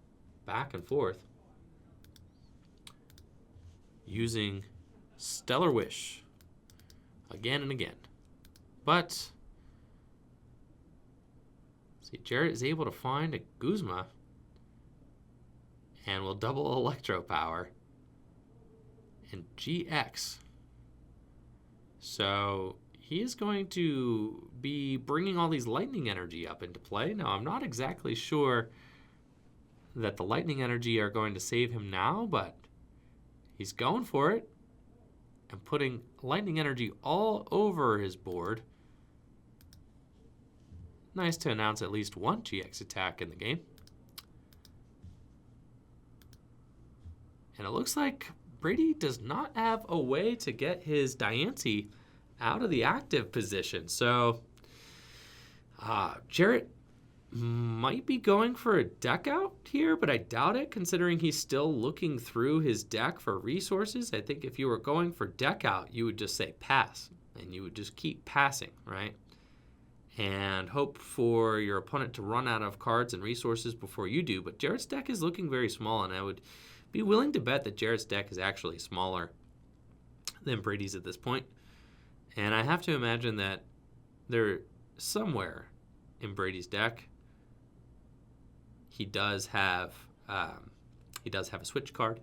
back and forth, using Stellar Wish again and again. But see, Jarrett is able to find a Guzma, And we'll double Electro Power. And GX. So he is going to be bringing all these lightning energy up into play. Now, I'm not exactly sure that the lightning energy are going to save him now, but he's going for it and putting lightning energy all over his board. Nice to announce at least one GX attack in the game. And it looks like Brady does not have a way to get his Diancie out of the active position. So Jarrett might be going for a deck out here, but I doubt it considering he's still looking through his deck for resources. I think if you were going for deck out, you would just say pass, and you would just keep passing, right? And hope for your opponent to run out of cards and resources before you do. But Jarrett's deck is looking very small, and I would be willing to bet that Jarrett's deck is actually smaller than Brady's at this point. And I have to imagine that there somewhere in Brady's deck, he does have a switch card.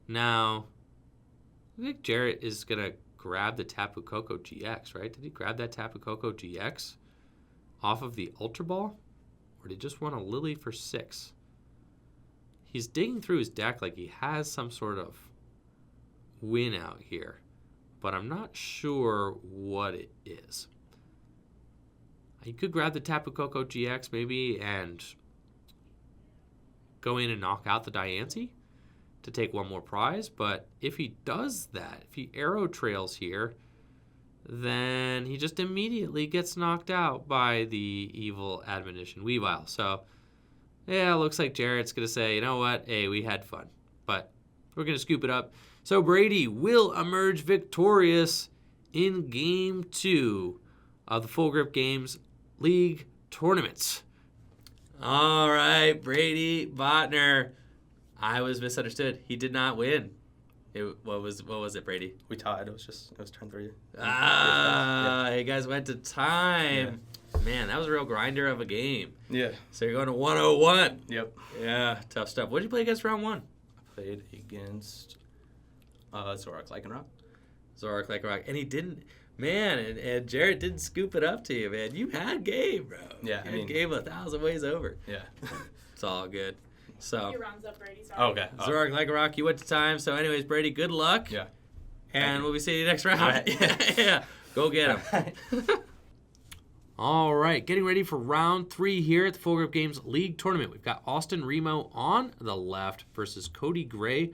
Now, I think Jarrett is gonna grab the Tapoco GX, right? Did he grab that Tapoco GX off of the Ultra Ball, or did he just want a Lily for 6? He's digging through his deck like he has some sort of win out here, but I'm not sure what it is. He could grab the Tapoco GX maybe and go in and knock out the Diancie to take one more prize, but if he does that, if he arrow trails here, then he just immediately gets knocked out by the evil Admonition Weavile. So, yeah, it looks like Jarrett's going to say, you know what, hey, we had fun, but we're going to scoop it up. So Brady will emerge victorious in Game 2 of the Full Grip Games League tournaments. All right, Brady Botner. I was misunderstood. He did not win. What was it, Brady? We tied. It was turn 3. You guys went to time. Yeah. Man, that was a real grinder of a game. Yeah. So you're going to 101. Yep. Yeah, tough stuff. What did you play against round 1? I played against Zoaroark Lycanroc. Zoaroark Lycanroc. And he didn't... Man, and Jarrett didn't scoop it up to you, man. You had game, bro. Yeah, you had game 1,000 ways over. Yeah. It's all good. So, Your round's up, Brady. Sorry. Okay. Zoaroark Lycanroc, you went to time. So, anyways, Brady, good luck. Yeah. And we'll be seeing you next round. All right. Yeah. Go get him. All right. Getting ready for round 3 here at the Full Grip Games League Tournament. We've got Austin Remo on the left versus Cody Gray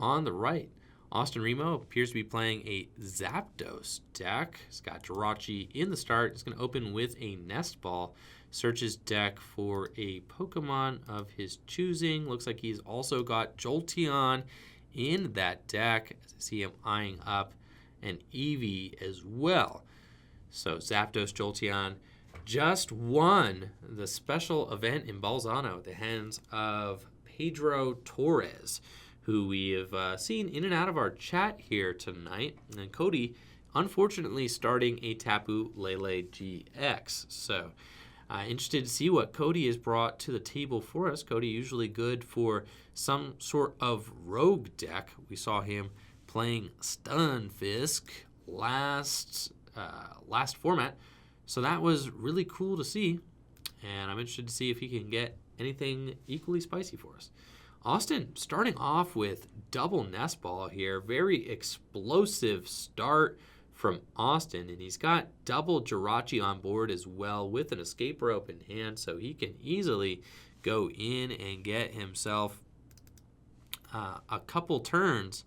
on the right. Austin Remo appears to be playing a Zapdos deck. He's got Jirachi in the start. He's going to open with a Nest Ball. Searches deck for a Pokemon of his choosing. Looks like he's also got Jolteon in that deck. As I see him eyeing up an Eevee as well. So Zapdos Jolteon just won the special event in Balzano at the hands of Pedro Torres, who we have seen in and out of our chat here tonight. And Cody, unfortunately, starting a Tapu Lele GX. So, interested to see what Cody has brought to the table for us. Cody usually good for some sort of rogue deck. We saw him playing Stunfisk last format. So that was really cool to see. And I'm interested to see if he can get anything equally spicy for us. Austin starting off with double Nest Ball here. Very explosive start from Austin. And he's got double Jirachi on board as well with an escape rope in hand. So he can easily go in and get himself a couple turns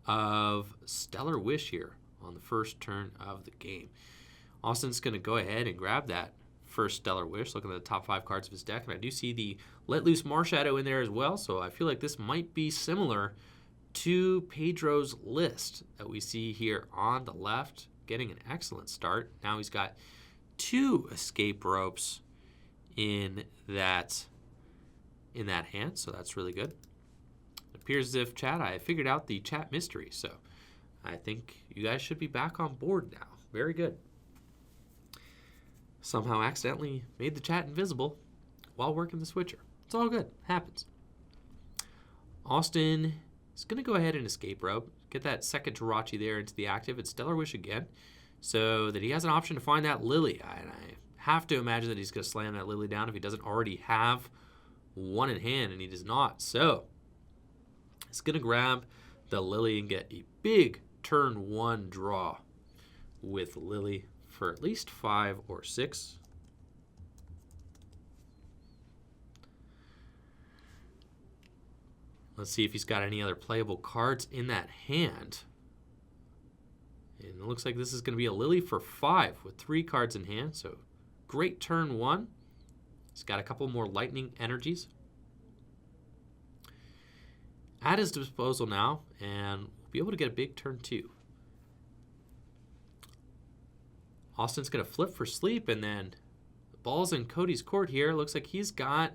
of Stellar Wish here on the first turn of the game. Austin's going to go ahead and grab that first Stellar Wish, looking at the top 5 cards of his deck. And I do see the Let Loose Marshadow in there as well, so I feel like this might be similar to Pedro's list that we see here on the left, getting an excellent start. Now he's got 2 escape ropes in that hand, so that's really good. It appears as if I figured out the chat mystery, so I think you guys should be back on board now. Very good. Somehow accidentally made the chat invisible while working the switcher. It's all good. Happens. Austin is going to go ahead and escape rope. Get that second Jirachi there into the active and Stellar Wish again so that he has an option to find that Lily. I have to imagine that he's going to slam that Lily down if he doesn't already have one in hand, and he does not. So he's going to grab the Lily and get a big turn 1 draw with Lily for at least 5 or 6. Let's see if he's got any other playable cards in that hand. And it looks like this is going to be a Lily for 5 with 3 cards in hand. So great turn 1. He's got a couple more lightning energies at his disposal now, and we'll be able to get a big turn 2. Austin's going to flip for sleep, and then the ball's in Cody's court here. Looks like he's got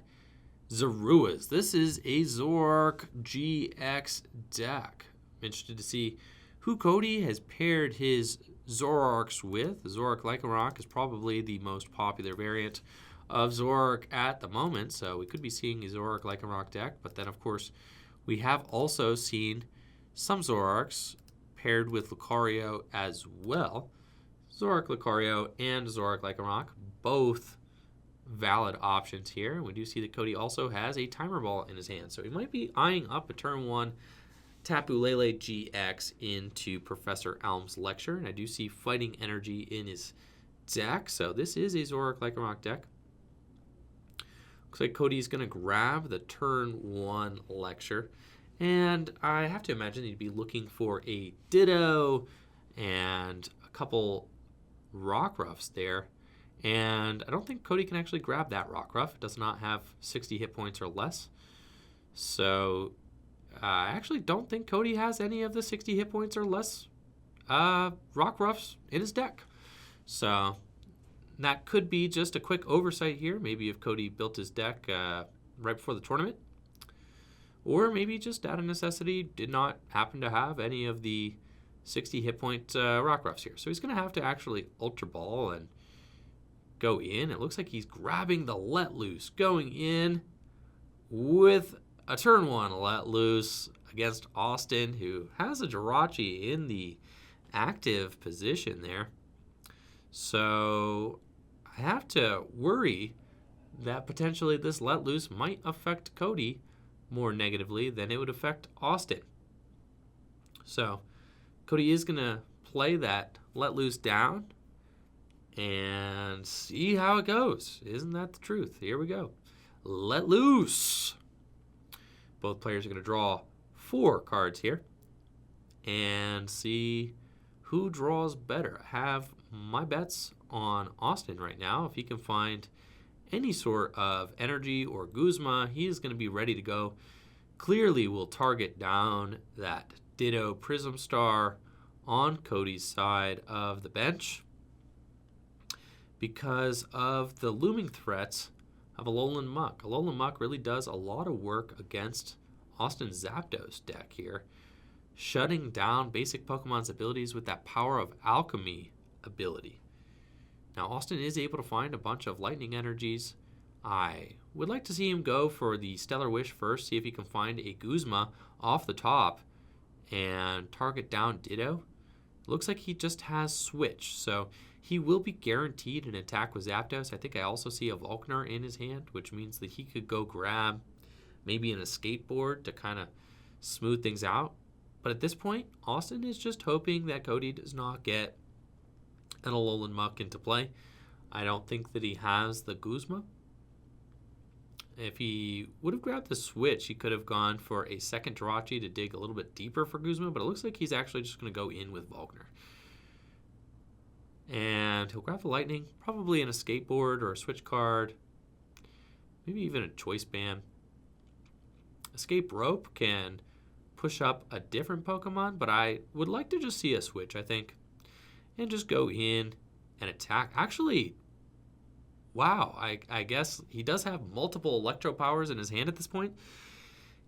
Zoruas. This is a Zoaroark GX deck. I'm interested to see who Cody has paired his Zoaroarks with. The Zoaroark Lycanroc is probably the most popular variant of Zoaroark at the moment, so we could be seeing a Zoaroark Lycanroc deck. But then, of course, we have also seen some Zoaroarks paired with Lucario as well. Zoaroark Lucario and Zoaroark Lycanroc, both valid options here. We do see that Cody also has a Timer Ball in his hand, so he might be eyeing up a turn 1 Tapu Lele GX into Professor Elm's Lecture, and I do see Fighting Energy in his deck, so this is a Zoaroark Lycanroc deck. Looks like Cody's going to grab the turn 1 Lecture, and I have to imagine he'd be looking for a Ditto and a couple Rockruffs there. And I don't think Cody can actually grab that Rockruff. It does not have 60 hit points or less. So I actually don't think Cody has any of the 60 hit points or less Rockruffs in his deck. So that could be just a quick oversight here. Maybe if Cody built his deck right before the tournament. Or maybe just out of necessity did not happen to have any of the 60 hit point Rockruffs here. So he's going to have to actually Ultra Ball and go in. It looks like he's grabbing the Let Loose, going in with a turn 1 Let Loose against Austin, who has a Jirachi in the active position there. So I have to worry that potentially this Let Loose might affect Cody more negatively than it would affect Austin. So Cody is going to play that Let Loose down and see how it goes. Isn't that the truth? Here we go. Let Loose. Both players are going to draw 4 cards here and see who draws better. I have my bets on Austin right now. If he can find any sort of energy or Guzma, he is going to be ready to go. Clearly will target down that Ditto Prism Star on Cody's side of the bench because of the looming threats of Alolan Muck. Alolan Muck really does a lot of work against Austin Zapdos deck here, shutting down basic Pokemon's abilities with that Power of Alchemy ability. Now, Austin is able to find a bunch of lightning energies. I would like to see him go for the Stellar Wish first, see if he can find a Guzma off the top and target down Ditto. Looks like he just has Switch, so he will be guaranteed an attack with Zapdos. I think I also see a Volkner in his hand, which means that he could go grab maybe an escape board to kind of smooth things out. But at this point, Austin is just hoping that Cody does not get an Alolan Muck into play. I don't think that he has the Guzma. If he would have grabbed the Switch, he could have gone for a second Jirachi to dig a little bit deeper for Guzma, but it looks like he's actually just going to go in with Volkner. And he'll grab the Lightning, probably an escape board or a Switch card, maybe even a Choice Band. Escape Rope can push up a different Pokemon, but I would like to just see a Switch, I think, and just go in and attack. Actually, wow, I guess he does have multiple Electro Powers in his hand at this point.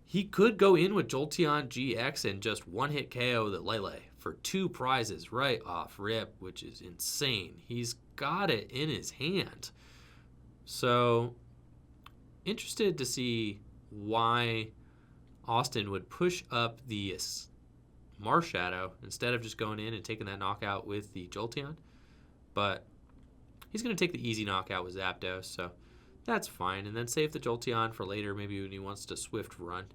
He could go in with Jolteon GX and just one-hit KO the Lele for 2 prizes right off rip, which is insane. He's got it in his hand. So, interested to see why Austin would push up the Marshadow instead of just going in and taking that knockout with the Jolteon. But he's going to take the easy knockout with Zapdos, so that's fine. And then save the Jolteon for later, maybe when he wants to Swift Run,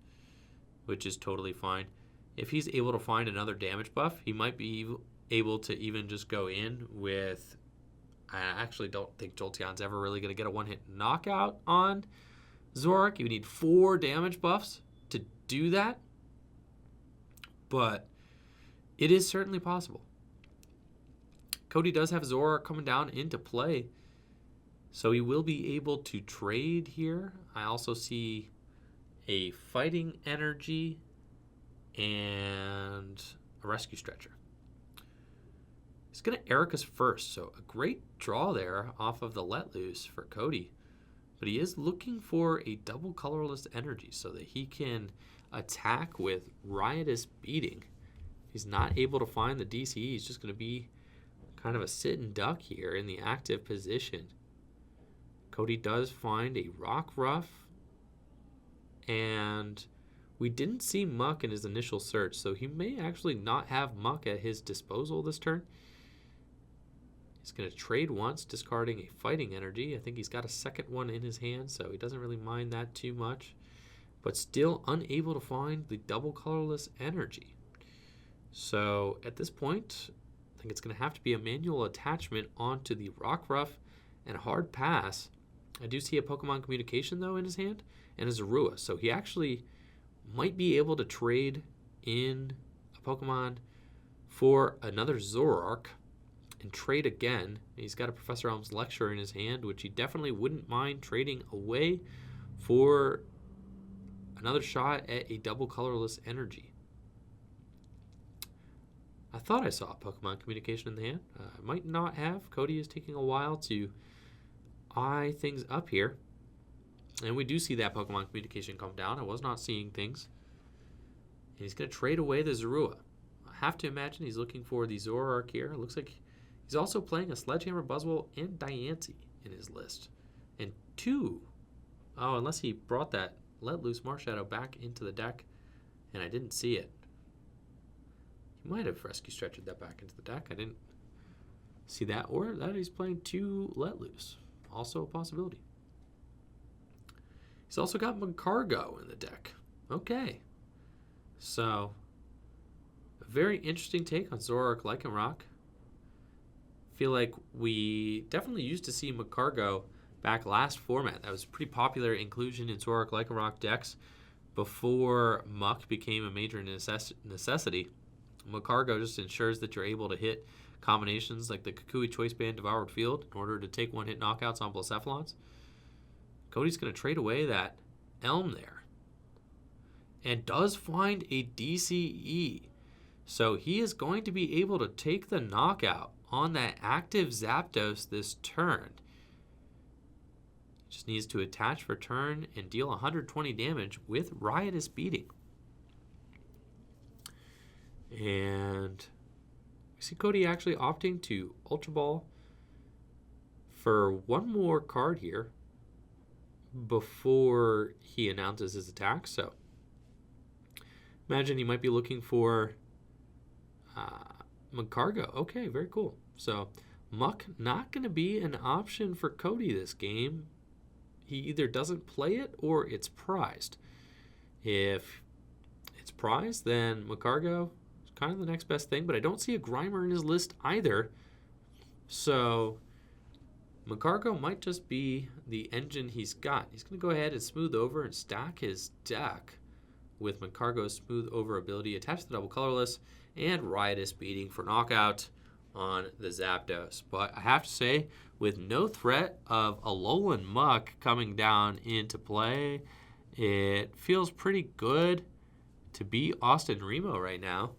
which is totally fine. If he's able to find another damage buff, he might be able to even just go in with... I actually don't think Jolteon's ever really going to get a one-hit knockout on Zoaroark. You need 4 damage buffs to do that. But it is certainly possible. Cody does have Zoaroark coming down into play, so he will be able to trade here. I also see a Fighting Energy and a Rescue Stretcher. He's going to Erika's first, so a great draw there off of the Let Loose for Cody. But he is looking for a double colorless energy so that he can attack with Riotous Beating. If he's not able to find the DC, he's just going to be kind of a sitting duck here in the active position. Cody does find a Rockruff, and we didn't see Muck in his initial search, so he may actually not have Muck at his disposal this turn. He's going to trade once, discarding a Fighting Energy. I think he's got a second one in his hand, so he doesn't really mind that too much. But still unable to find the double colorless energy. So at this point, I think it's going to have to be a manual attachment onto the Rockruff and a hard pass. I do see a Pokemon Communication, though, in his hand, and a Zorua. So he actually might be able to trade in a Pokemon for another Zoaroark and trade again. He's got a Professor Elm's Lecture in his hand, which he definitely wouldn't mind trading away for another shot at a double colorless energy. I thought I saw a Pokemon Communication in the hand. I might not have. Cody is taking a while to eye things up here. And we do see that Pokemon Communication come down. I was not seeing things. And he's going to trade away the Zorua. I have to imagine he's looking for the Zoaroark here. It looks like he's also playing a Sledgehammer, Buzzwole, and Diancie in his list. And 2. Oh, unless he brought that Let Loose Marshadow back into the deck, and I didn't see it. He might have Rescue Stretched that back into the deck. I didn't see that. Or that he's playing 2 Let Loose. Also a possibility. He's also got Mccargo in the deck. Okay. So, a very interesting take on Zoaroark Lycanroc. Feel like we definitely used to see Mccargo back last format. That was a pretty popular inclusion in Zoaroark Lycanroc decks before Muck became a major necessity. Mccargo just ensures that you're able to hit combinations like the Kukui Choice Band Devoured Field in order to take one-hit knockouts on Blacephalons. Cody's going to trade away that Elm there and does find a DCE. So he is going to be able to take the knockout on that active Zapdos this turn. Just needs to attach for turn and deal 120 damage with Riotous Beating. And we see Cody actually opting to Ultra Ball for one more card here before he announces his attack. So imagine he might be looking for Mccargo. Okay, very cool. So Muck not going to be an option for Cody this game. He either doesn't play it or it's prized. If it's prized, then Mccargo is kind of the next best thing, but I don't see a Grimer in his list either. So Mccargo might just be the engine he's got. He's going to go ahead and smooth over and stack his deck with Mccargo's smooth over ability, attach the double colorless, and Riotous Beating for knockout on the Zapdos. But I have to say, with no threat of Alolan Muck coming down into play, it feels pretty good to be Austin Remo right now,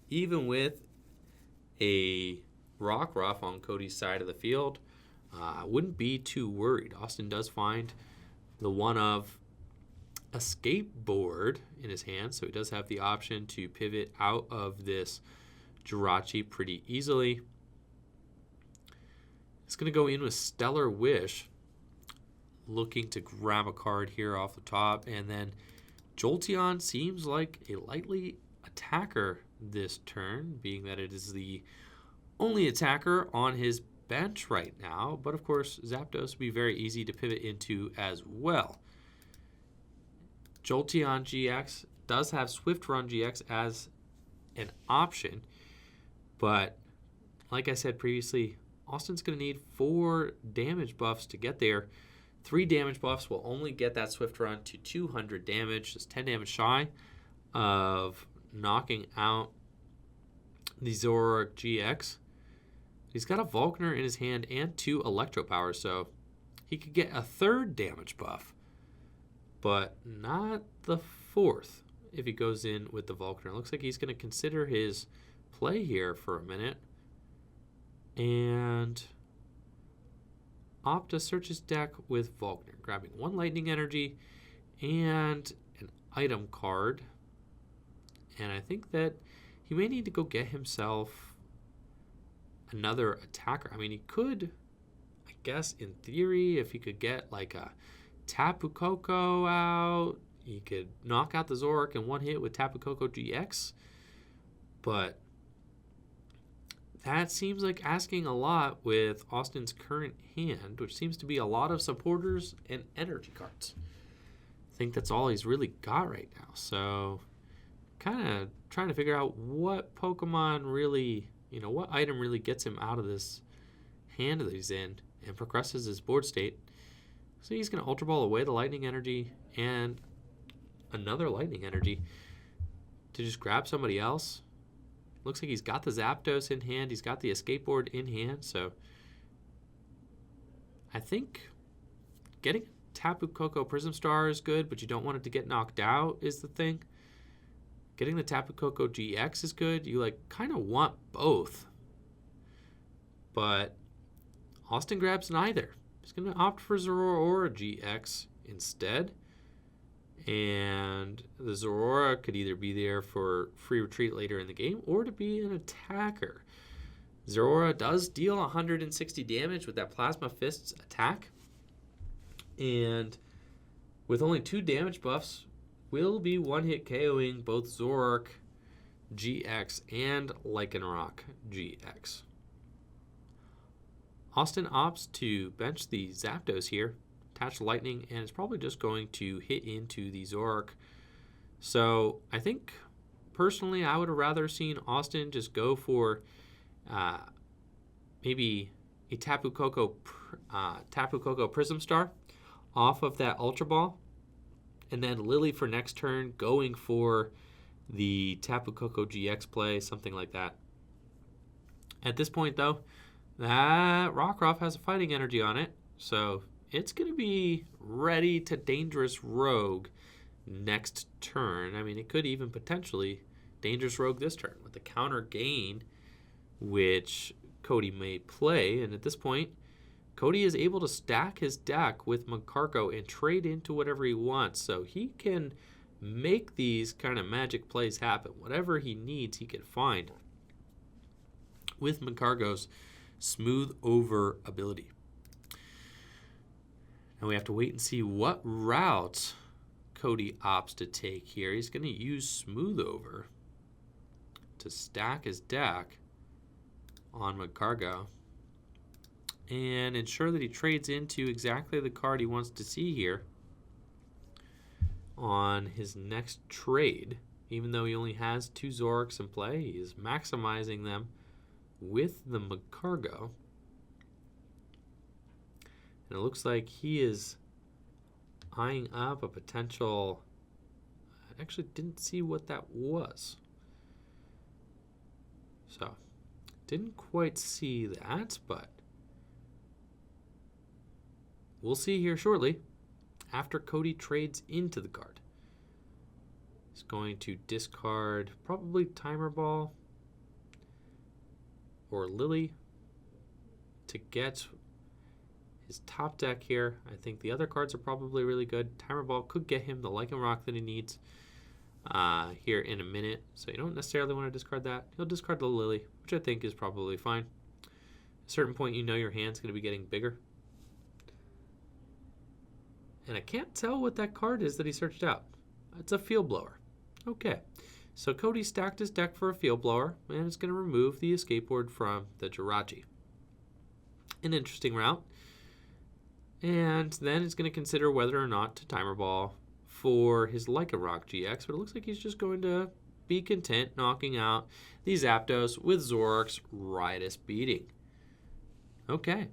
even with a Rockruff on Cody's side of the field. I wouldn't be too worried. Austin does find the one of a skateboard in his hand, so he does have the option to pivot out of this Jirachi pretty easily. It's going to go in with Stellar Wish. looking to grab a card here off the top. And then Jolteon seems like a lightly attacker this turn, being that it is the only attacker on his bench right now. But of course, Zapdos would be very easy to pivot into as well. Jolteon GX does have Swift Run GX as an option, but like I said previously, Austin's going to need 4 damage buffs to get there. 3 damage buffs will only get that Swift Run to 200 damage, just 10 damage shy of knocking out the Zoaroark GX. He's got a Volkner in his hand and 2 Electro Powers, so he could get a 3rd damage buff, but not the 4th if he goes in with the Volkner. Looks like he's going to consider his play here for a minute and opt to search his deck with Volkner, grabbing 1 Lightning Energy and an item card. And I think that he may need to go get himself another attacker. I mean, he could, I guess, in theory, if he could get like a Tapoco out, he could knock out the Zoaroark in 1 hit with Tapoco GX. But that seems like asking a lot with Austin's current hand, which seems to be a lot of supporters and energy cards. I think that's all he's really got right now. So kind of trying to figure out what Pokemon really, what item really gets him out of this hand that he's in and progresses his board state. So he's going to Ultra Ball away the Lightning Energy and another Lightning Energy to just grab somebody else. Looks like he's got the Zapdos in hand. He's got the Escape Board in hand. So I think getting Tapu Koko Prism Star is good, but you don't want it to get knocked out is the thing. Getting the Tapu Koko GX is good. You kind of want both. But Austin grabs neither. He's going to opt for Zoaroark GX instead. And the Zoaroark could either be there for free retreat later in the game or to be an attacker. Zoaroark does deal 160 damage with that Plasma Fists attack. And with only 2 damage buffs, will be 1-hit KOing both Zoaroark GX and Lycanroc GX. Austin opts to bench the Zapdos here, attach Lightning, and it's probably just going to hit into the Zoaroark. So I think, personally, I would have rather seen Austin just go for maybe a Tapu Koko Prism Star off of that Ultra Ball, and then Lily for next turn going for the Tapu Koko GX play, something like that. At this point, though, that Rockruff has a fighting energy on it, so it's going to be ready to Dangerous Rogue next turn. I mean, it could even potentially Dangerous Rogue this turn with the counter gain, which Cody may play. And at this point, Cody is able to stack his deck with Mccargo and trade into whatever he wants, so he can make these kind of magic plays happen. Whatever he needs, he can find with Mccargo's smooth over ability. And we have to wait and see what route Cody opts to take here. He's going to use smooth over to stack his deck on Mccargo and ensure that he trades into exactly the card he wants to see here on his next trade. Even though he only has 2 Zoaroarks in play, he is maximizing them with the Mccargo. And it looks like he is eyeing up a potential... I actually didn't see what that was. So, didn't quite see that, but we'll see here shortly after Cody trades into the card. He's going to discard probably Timer Ball or Lily to get his top deck here. I think the other cards are probably really good. Timer Ball could get him the Lycanroc that he needs here in a minute, so you don't necessarily want to discard that. He'll discard the Lily, which I think is probably fine. At a certain point, you know your hand's going to be getting bigger. And I can't tell what that card is that he searched out. It's a Field Blower. Okay. So Cody stacked his deck for a Field Blower, and is going to remove the escape ward from the Jirachi. An interesting route. And then he's going to consider whether or not to Timer Ball for his Lycanroc GX, but it looks like he's just going to be content knocking out these Zapdos with Zoaroark's Riotous Beating. Okay.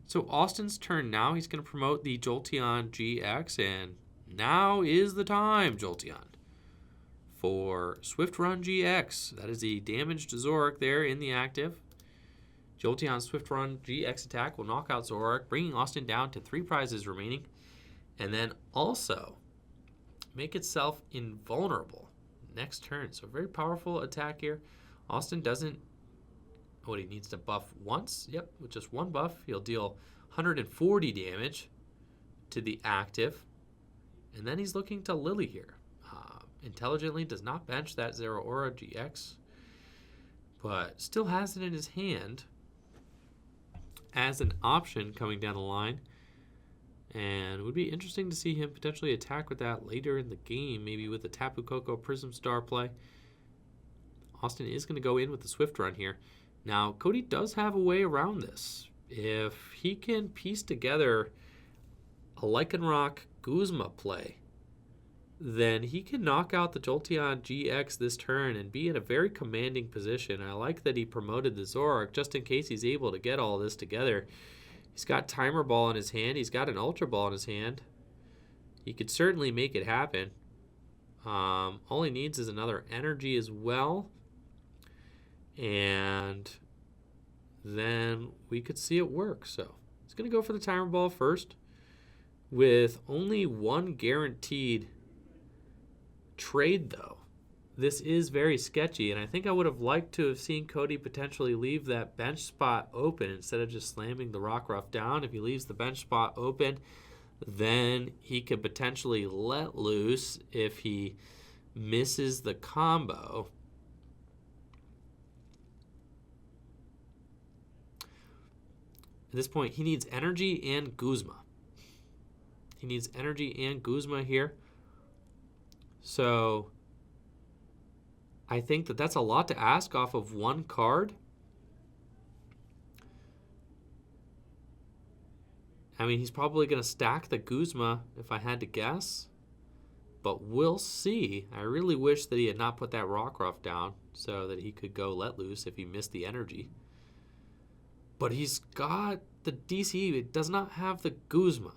So Austin's turn now. He's going to promote the Jolteon GX, and now is the time, Jolteon, for Swift Run GX. That is the damaged Zoaroark there in the active. Jolteon's Swift Run GX attack will knock out Zoaroark, bringing Austin down to 3 prizes remaining, and then also make itself invulnerable next turn. So very powerful attack here. Austin doesn't... Oh, he needs to buff once. Yep, with just one buff, he'll deal 140 damage to the active. And then he's looking to Lily here. Intelligently does not bench that Zoaroark GX, but still has it in his hand as an option coming down the line. And it would be interesting to see him potentially attack with that later in the game, maybe with the Tapoco Prism Star play. Austin is going to go in with the Swift Run here. Now, Cody does have a way around this. If he can piece together a Lycanroc Guzma play, then he can knock out the Jolteon GX this turn and be in a very commanding position. I like that he promoted the Zoaroark just in case he's able to get all this together. He's got Timer Ball in his hand. He's got an Ultra Ball in his hand. He could certainly make it happen. All he needs is another energy as well. And then we could see it work. So he's going to go for the Timer Ball first with only one guaranteed trade, though. This is very sketchy, and I think I would have liked to have seen Cody potentially leave that bench spot open instead of just slamming the Rockruff down. If he leaves the bench spot open, then he could potentially let loose if he misses the combo. At this point, he needs energy and Guzma. He needs energy and Guzma here. So I think that that's a lot to ask off of one card. I mean, he's probably going to stack the Guzma if I had to guess. But we'll see. I really wish that he had not put that Rockruff down so that he could go let loose if he missed the energy. But he's got the DC. It does not have the Guzma.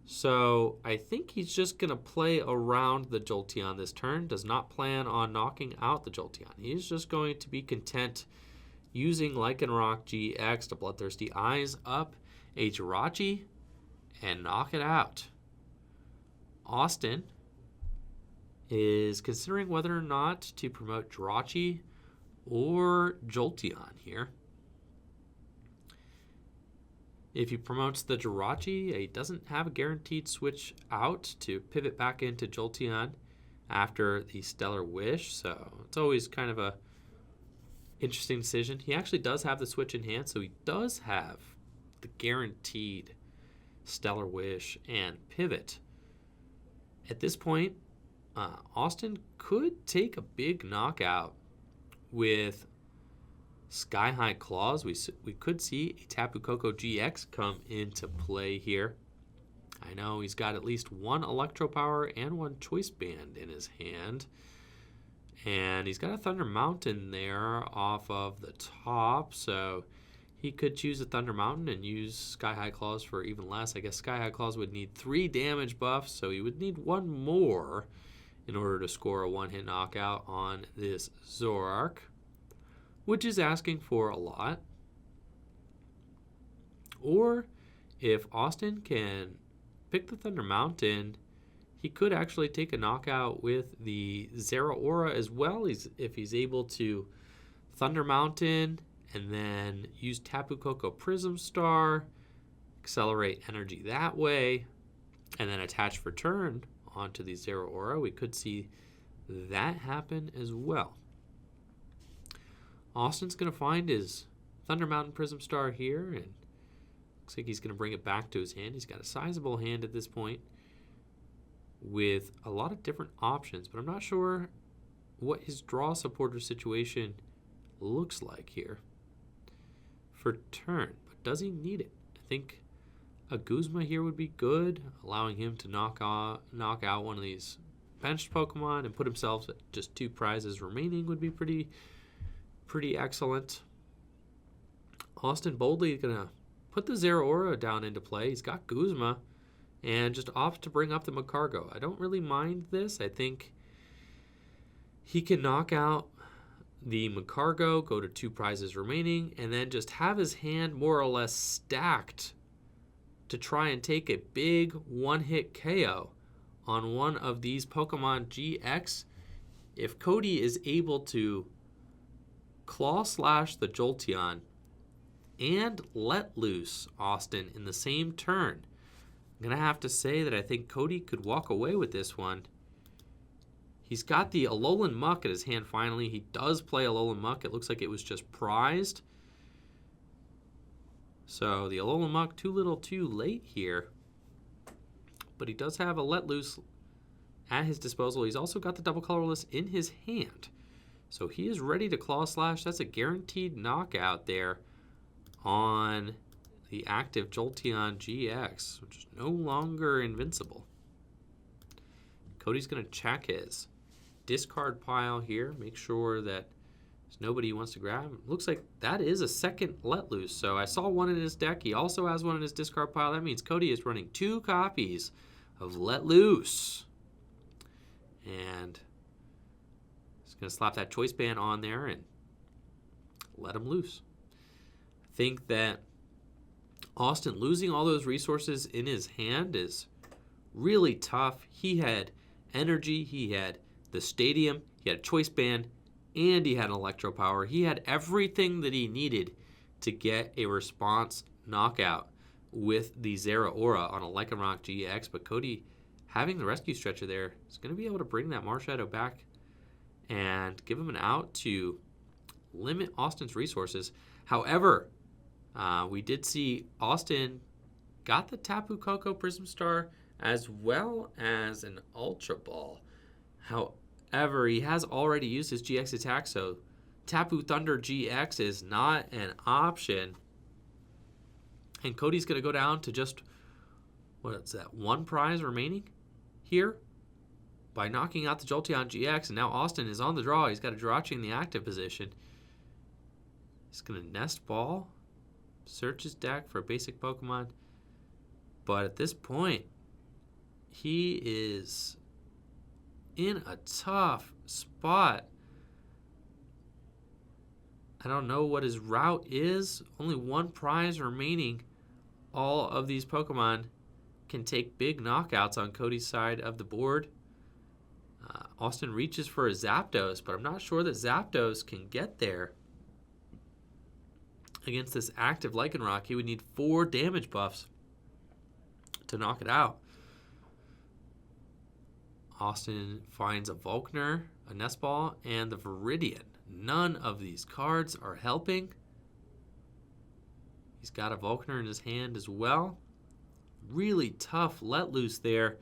So I think he's just going to play around the Jolteon this turn. Does not plan on knocking out the Jolteon. He's just going to be content using Lycanroc GX to Bloodthirsty Eyes up a Jirachi and knock it out. Austin is considering whether or not to promote Jirachi or Jolteon here. If he promotes the Jirachi, he doesn't have a guaranteed switch out to pivot back into Jolteon after the Stellar Wish, so it's always kind of a interesting decision. He actually does have the switch in hand, so he does have the guaranteed Stellar Wish and pivot. At this point, Austin could take a big knockout with Sky High Claws. We could see a Tapu Koko GX come into play here. I know he's got at least one Electro Power and one Choice Band in his hand. And he's got a Thunder Mountain there off of the top, so he could choose a Thunder Mountain and use Sky High Claws for even less. I guess Sky High Claws would need 3 damage buffs, so he would need 1 more in order to score a one-hit knockout on this Zoaroark, which is asking for a lot. Or if Austin can pick the Thunder Mountain, he could actually take a knockout with the Zoaroark as well. If he's able to Thunder Mountain and then use Tapu Koko Prism Star, accelerate energy that way, and then attach for turn onto the Zoaroark, we could see that happen as well. Austin's going to find his Thunder Mountain Prism Star here and Looks like he's going to bring it back to his hand. He's got a sizable hand at this point with a lot of different options, but I'm not sure what his draw supporter situation looks like here for turn. But does he need it? I think a Guzma here would be good, allowing him to knock out one of these benched Pokemon and put himself at just 2 prizes remaining would be pretty excellent. Austin boldly going to put the Zoaroark down into play. He's got Guzma and just opts to bring up the Mccargo. I don't really mind this. I think he can knock out the Mccargo, go to 2 prizes remaining, and then just have his hand more or less stacked to try and take a big one-hit KO on one of these Pokemon GX. If Cody is able to Claw Slash the Jolteon and let loose Austin in the same turn, I'm going to have to say that I think Cody could walk away with this one. He's got the Alolan Muck at his hand finally. He does play Alolan Muck. It looks like it was just prized. So the Alolan Muck too little too late here. But he does have a let loose at his disposal. He's also got the double colorless in his hand. So he is ready to Claw Slash. That's a guaranteed knockout there on the active Jolteon GX, which is no longer invincible. Cody's going to check his discard pile here, make sure that there's nobody he wants to grab. Looks like that is a second let loose. So I saw one in his deck. He also has one in his discard pile. That means Cody is running 2 copies of let loose. And he's going to slap that choice band on there and let him loose. I think that Austin losing all those resources in his hand is really tough. He had energy, he had the stadium, he had a choice band, and he had an electro power. He had everything that he needed to get a response knockout with the Zoaroark on a Lycanroc GX. But Cody, having the rescue stretcher there, is going to be able to bring that Marshadow back and give him an out to limit Austin's resources. However, we did see Austin got the Tapu Koko Prism Star as well as an Ultra Ball. However, he has already used his GX attack, so Tapu Thunder GX is not an option. And Cody's going to go down to just, what is that, 1 prize remaining here by knocking out the Jolteon GX. And now Austin is on the draw. He's got a Jirachi in the active position. He's going to Nest Ball, search his deck for a basic Pokemon. But at this point, he is in a tough spot. I don't know what his route is. Only 1 prize remaining. All of these Pokemon can take big knockouts on Cody's side of the board. Austin reaches for a Zapdos, but I'm not sure that Zapdos can get there. Against this active Lycanroc, he would need 4 damage buffs to knock it out. Austin finds a Volkner, a Nest Ball, and the Viridian. None of these cards are helping. He's got a Volkner in his hand as well. Really tough let loose there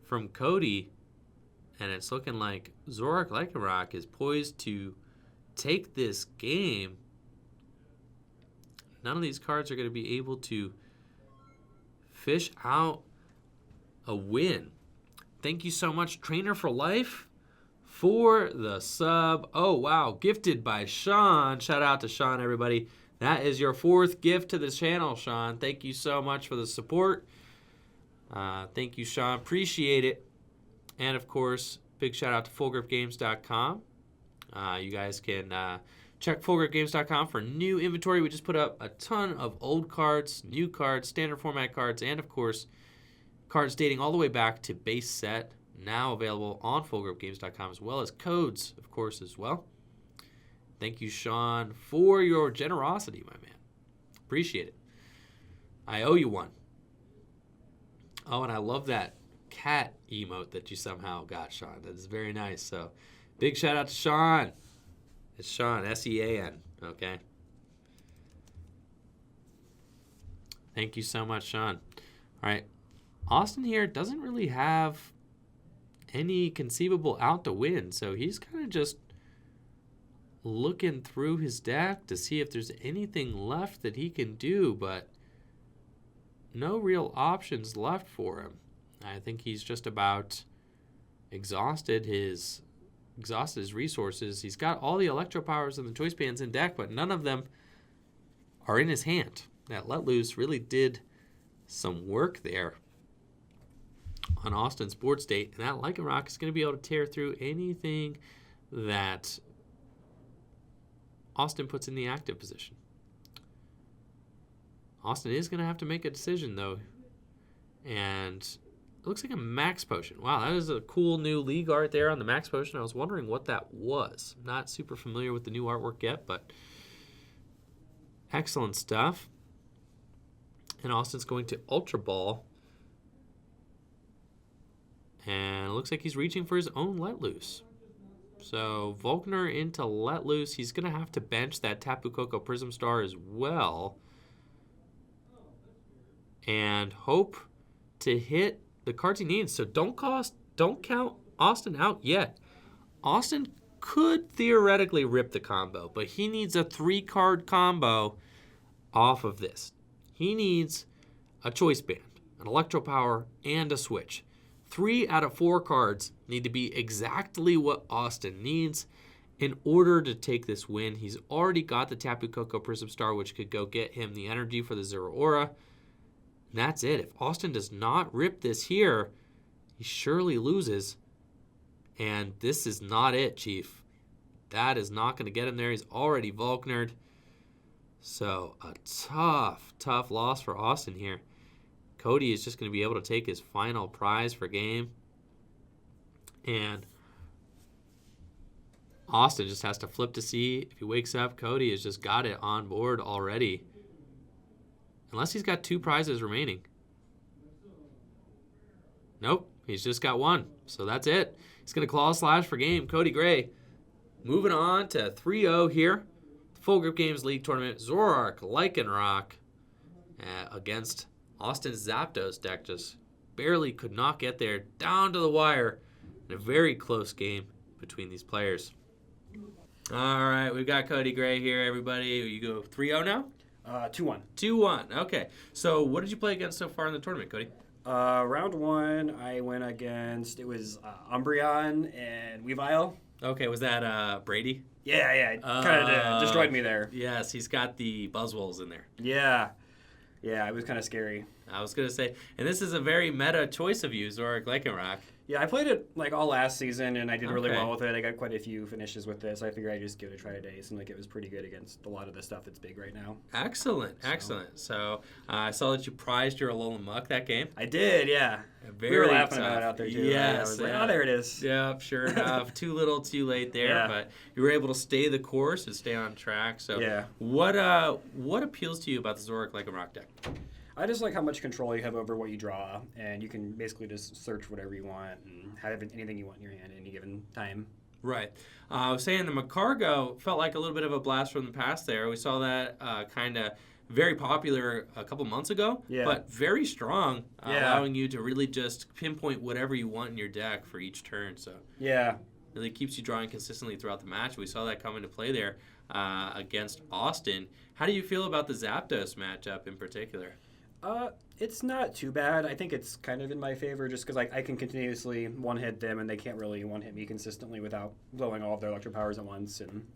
from Cody. And it's looking like Zoaroark Lycanroc is poised to take this game. None of these cards are going to be able to fish out a win. Thank you so much, Trainer for Life, for the sub. Oh, wow. Gifted by Sean. Shout out to Sean, everybody. That is your 4th gift to the channel, Sean. Thank you so much for the support. Thank you, Sean. Appreciate it. And, of course, big shout out to FullGripGames.com. You guys can check FullGripGames.com for new inventory. We just put up a ton of old cards, new cards, standard format cards, and, of course, cards dating all the way back to base set, now available on FullGripGames.com, as well as codes, of course, as well. Thank you, Sean, for your generosity, my man. Appreciate it. I owe you one. Oh, and I love that cat emote that you somehow got, Sean. That is very nice. So, big shout out to Sean. It's Sean, S-E-A-N, okay? Thank you so much, Sean. All right. Austin here doesn't really have any conceivable out to win, so he's kind of just looking through his deck to see if there's anything left that he can do, but no real options left for him. I think he's just about exhausted his resources. He's got all the electro powers and the choice bands in deck, but none of them are in his hand. That let loose really did some work there on Austin's board state, and that Lycanroc is going to be able to tear through anything that Austin puts in the active position. Austin is going to have to make a decision, though, and it looks like a Max Potion. Wow, that is a cool new league art there on the Max Potion. I was wondering what that was. Not super familiar with the new artwork yet, but excellent stuff. And Austin's going to Ultra Ball. And it looks like he's reaching for his own Let Loose. So Volkner into Let Loose. He's going to have to bench that Tapoco Prism Star as well. And hope to hit the cards he needs. So don't count Austin out yet. Austin could theoretically rip the combo, but he needs a 3-card combo off of this. He needs a choice band, an electro power, and a switch. 3 out of 4 cards need to be exactly what Austin needs in order to take this win. He's already got the Tapu Koko Prism Star, which could go get him the energy for the Zoaroark. And that's it. If Austin does not rip this here, he surely loses. And this is not it, Chief. That is not going to get him there. He's already Volknered. So a tough loss for Austin here. Cody is just going to be able to take his final prize for game. And Austin just has to flip to see if he wakes up. Cody has just got it on board already. Unless he's got 2 prizes remaining. Nope, he's just got 1. So that's it. He's going to claw slash for game. Cody Gray moving on to 3-0 here. Full Group Games League Tournament. Zoaroark, Lycanroc against Austin Zapdos deck. Just barely could not get there. Down to the wire. In a very close game between these players. All right, we've got Cody Gray here, everybody. You go 3-0 now? 2-1. 2-1. Okay. So what did you play against so far in the tournament, Cody? Round 1, I went against, it was Umbreon and Weavile. Okay, was that Brady? Yeah, it kind of destroyed me there. Yes, he's got the Buzzwoles in there. Yeah, it was kind of scary. I was going to say, and this is a very meta choice of you, Zoaroark Lycanroc. Yeah, I played it like all last season, and I did really Okay. well with it. I got quite a few finishes with this. I figured I'd just give it a try today. It seemed like it was pretty good against a lot of the stuff that's big right now. Excellent. So I saw that you prized your Alolan Muck that game. I did, yeah. Very we were laughing tough. about it out there, too. Yes. I was like, oh, there it is. Yeah, sure enough. Too little, too late there, Yeah. but you were able to stay the course and stay on track. So Yeah. what appeals to you about the Zoaroark Lycanroc deck? I just like how much control you have over what you draw, and you can basically just search whatever you want and have anything you want in your hand at any given time. Right. I was saying the Mccargo felt like a little bit of a blast from the past there. We saw that kind of very popular a couple months ago, but very strong, allowing you to really just pinpoint whatever you want in your deck for each turn. So Yeah. really keeps you drawing consistently throughout the match. We saw that come into play there against Austin. How do you feel about the Zapdos matchup in particular? It's not too bad. I think it's kind of in my favor just because I can continuously one-hit them, and they can't really one-hit me consistently without blowing all of their electro powers at once. And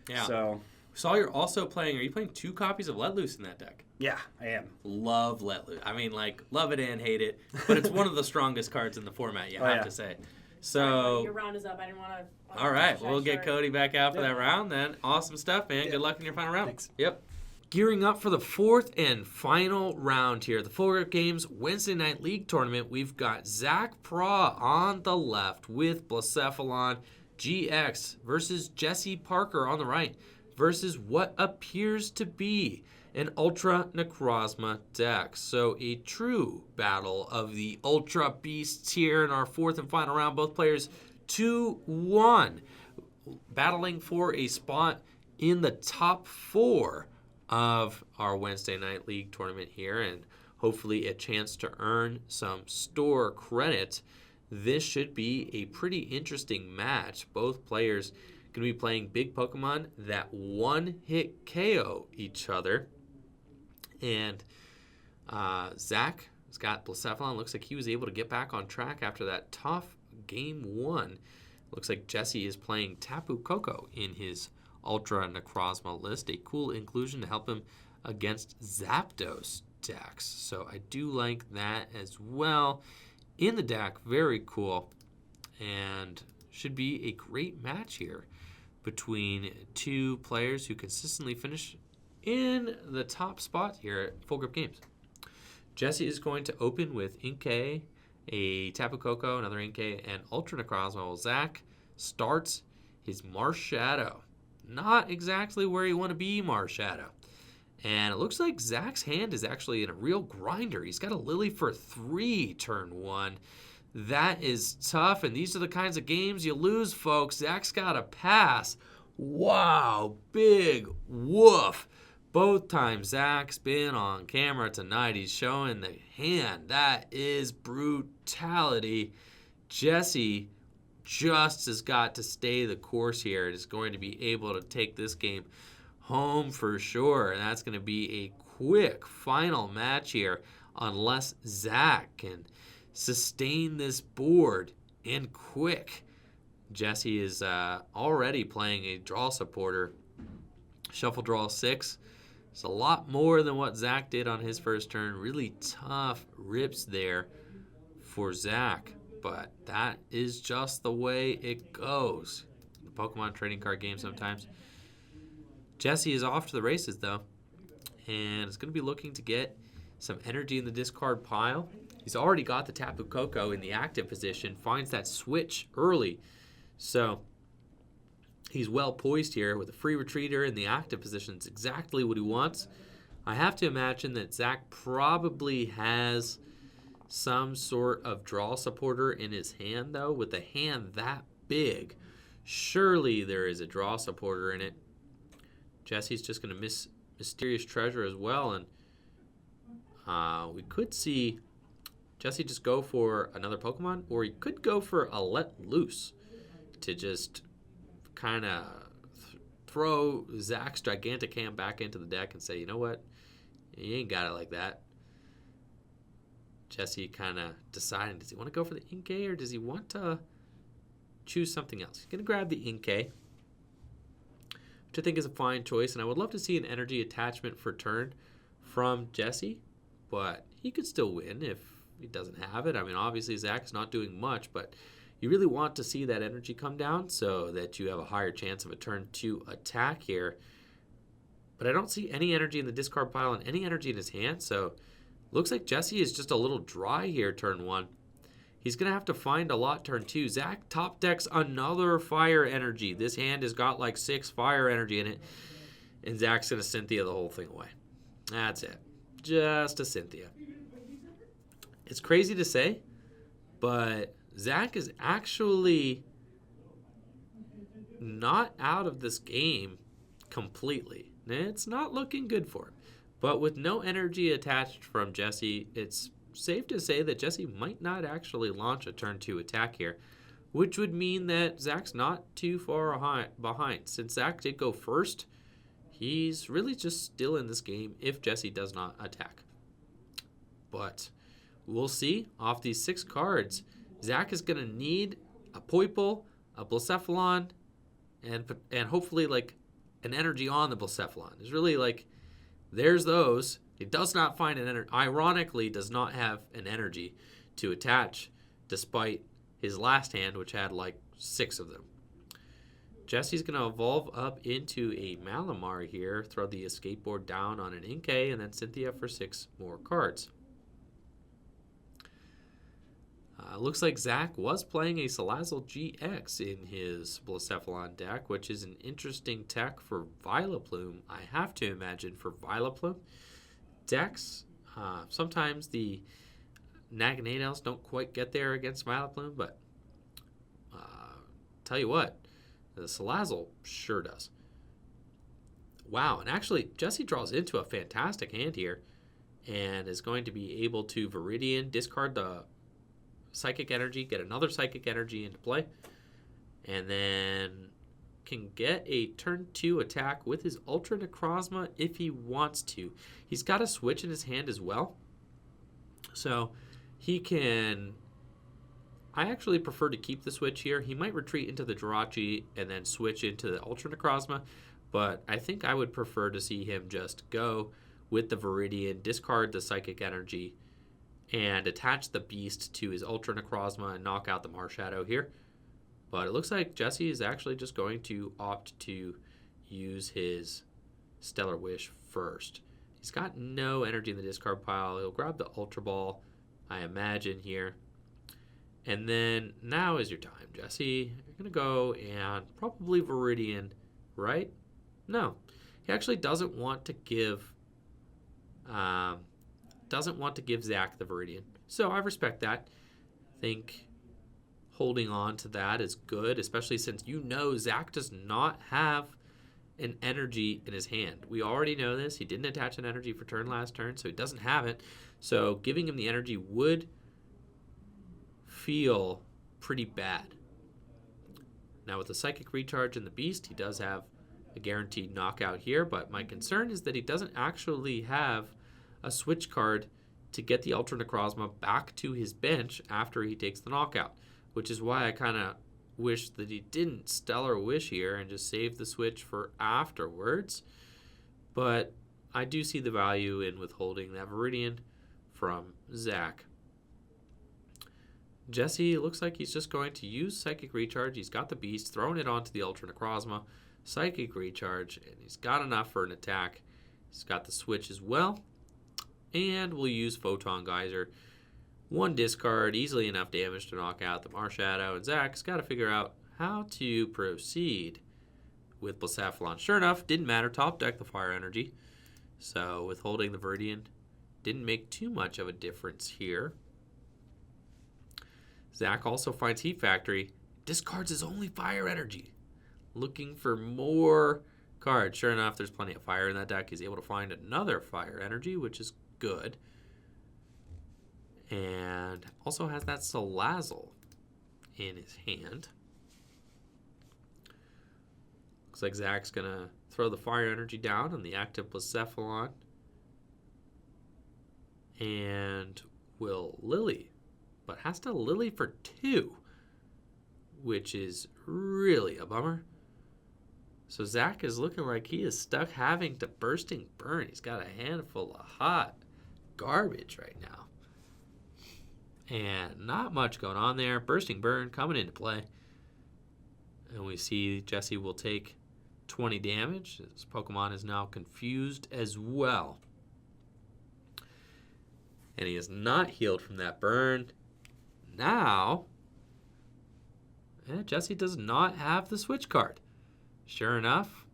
Yeah. so Saw you're also playing, are you playing 2 copies of Let Loose in that deck? yeah, I am. Love Let Loose. I mean, like, love it and hate it, but it's one of the strongest cards in the format, you have to say. So, your round is up. I didn't want to. all right, we'll get Cody back out for that round then. Awesome stuff, man. Good luck in your final round. Thanks. Yep. Gearing up for the 4th and final round here, the Full Group Games Wednesday Night League Tournament. We've got Zach Pra on the left with Blacephalon GX versus Jesse Parker on the right versus what appears to be an Ultra Necrozma deck. So a true battle of the Ultra Beasts here in our 4th and final round. Both players 2-1, battling for a spot in the top 4 of our Wednesday night league tournament here, and hopefully a chance to earn some store credit. This should be a pretty interesting match. Both players going to be playing big Pokemon that one-hit KO each other. And Zach has got Blacephalon. Looks like he was able to get back on track after that tough game 1. Looks like Jesse is playing Tapoco in his Ultra Necrozma list. A cool inclusion to help him against Zapdos decks. So I do like that as well. In the deck, very cool. And should be a great match here between two players who consistently finish in the top spot here at Full Grip Games. Jesse is going to open with Inkay, a Tapu Koko, another Inkay, and Ultra Necrozma. While Zach starts his Marshadow. Not exactly where you want to be, Marshadow. And it looks like Zach's hand is actually in a real grinder. He's got a Lily for 3 turn 1. That is tough, and these are the kinds of games you lose, folks. Zach's got a pass. Wow, big woof. Both times Zach's been on camera tonight, he's showing the hand. That is brutality. Jesse just has got to stay the course here. It is going to be able to take this game home for sure. And that's going to be a quick final match here unless Zach can sustain this board and quick. Jesse is already playing a draw supporter. Shuffle draw 6. It's a lot more than what Zach did on his first turn. Really tough rips there for Zach. But that is just the way it goes. The Pokemon trading card game sometimes. Jesse is off to the races, though. And is going to be looking to get some energy in the discard pile. He's already got the Tapu Koko in the active position. Finds that switch early. So he's well poised here with a free retreater in the active position. It's exactly what he wants. I have to imagine that Zach probably has some sort of draw supporter in his hand, though. With a hand that big, surely there is a draw supporter in it. Jesse's just going to miss Mysterious Treasure as well, and we could see Jesse just go for another Pokemon, or he could go for a Let Loose to just kind of throw Zach's Gigantic Hand back into the deck and say, you know what, you ain't got it like that. Jesse kind of deciding, does he want to go for the Inkay or does he want to choose something else? He's going to grab the Inkay, which I think is a fine choice, and I would love to see an energy attachment for turn from Jesse, but he could still win if he doesn't have it. I mean, obviously Zach's not doing much, but you really want to see that energy come down so that you have a higher chance of a turn 2 attack here. But I don't see any energy in the discard pile and any energy in his hand, so looks like Jesse is just a little dry here turn 1. He's going to have to find a lot turn 2. Zach top decks another fire energy. This hand has got like 6 fire energy in it, and Zach's going to Cynthia the whole thing away. That's it. Just a Cynthia. It's crazy to say, but Zach is actually not out of this game completely. It's not looking good for him. But with no energy attached from Jesse, it's safe to say that Jesse might not actually launch a turn 2 attack here, which would mean that Zach's not too far behind. Since Zach did go first, he's really just still in this game if Jesse does not attack. But we'll see. Off these 6 cards, Zach is going to need a Poipole, a Blacephalon, and hopefully like an energy on the Blacephalon. It's really like, there's those. It does not find an energy. Ironically, does not have an energy to attach, despite his last hand, which had like 6 of them. Jesse's going to evolve up into a Malamar here, throw the escape board down on an Inkay, and then Cynthia for 6 more cards. Looks like Zach was playing a Salazzle GX in his Blacephalon deck, which is an interesting tech for Vileplume. I have to imagine for Vileplume decks. Sometimes the Naganadels don't quite get there against Vileplume, but tell you what, the Salazzle sure does. Wow, and actually, Jesse draws into a fantastic hand here and is going to be able to Viridian, discard the Psychic Energy, get another Psychic Energy into play, and then can get a turn 2 attack with his Ultra Necrozma if he wants to. He's got a switch in his hand as well, so he can... I actually prefer to keep the switch here. He might retreat into the Jirachi and then switch into the Ultra Necrozma, but I think I would prefer to see him just go with the Viridian, discard the Psychic Energy, and attach the Beast to his Ultra Necrozma and knock out the Marshadow here. But it looks like Jesse is actually just going to opt to use his Stellar Wish first. He's got no energy in the discard pile. He'll grab the Ultra Ball, I imagine, here. And then now is your time, Jesse. You're going to go and probably Viridian, right? No. He actually doesn't want to give Zach the Viridian. So I respect that. I think holding on to that is good, especially since you know Zach does not have an energy in his hand. We already know this. He didn't attach an energy for last turn, so he doesn't have it. So giving him the energy would feel pretty bad. Now with the Psychic Recharge and the Beast, he does have a guaranteed knockout here, but my concern is that he doesn't actually have a switch card to get the Ultra Necrozma back to his bench after he takes the knockout, which is why I kind of wish that he didn't Stellar Wish here and just save the switch for afterwards. But I do see the value in withholding that Viridian from Zach. Jesse looks like he's just going to use Psychic Recharge. He's got the Beast, throwing it onto the Ultra Necrozma. Psychic Recharge, and he's got enough for an attack. He's got the switch as well. And we'll use Photon Geyser. One discard, easily enough damage to knock out the Marshadow. And Zach's got to figure out how to proceed with Blacephalon. Sure enough, didn't matter. Top deck the Fire Energy. So withholding the Viridian didn't make too much of a difference here. Zach also finds Heat Factory. Discards his only Fire Energy. Looking for more cards. Sure enough, there's plenty of fire in that deck. He's able to find another Fire Energy, which is good. And also has that Salazzle in his hand. Looks like Zach's going to throw the Fire Energy down on the active Blacephalon. And will Lily. But has to Lily for 2. Which is really a bummer. So Zach is looking like he is stuck having to Bursting Burn. He's got a handful of hot garbage right now. And not much going on there. Bursting Burn coming into play. And we see Jesse will take 20 damage. His Pokemon is now confused as well. And he is not healed from that burn. Now, Jesse does not have the switch card. Sure enough,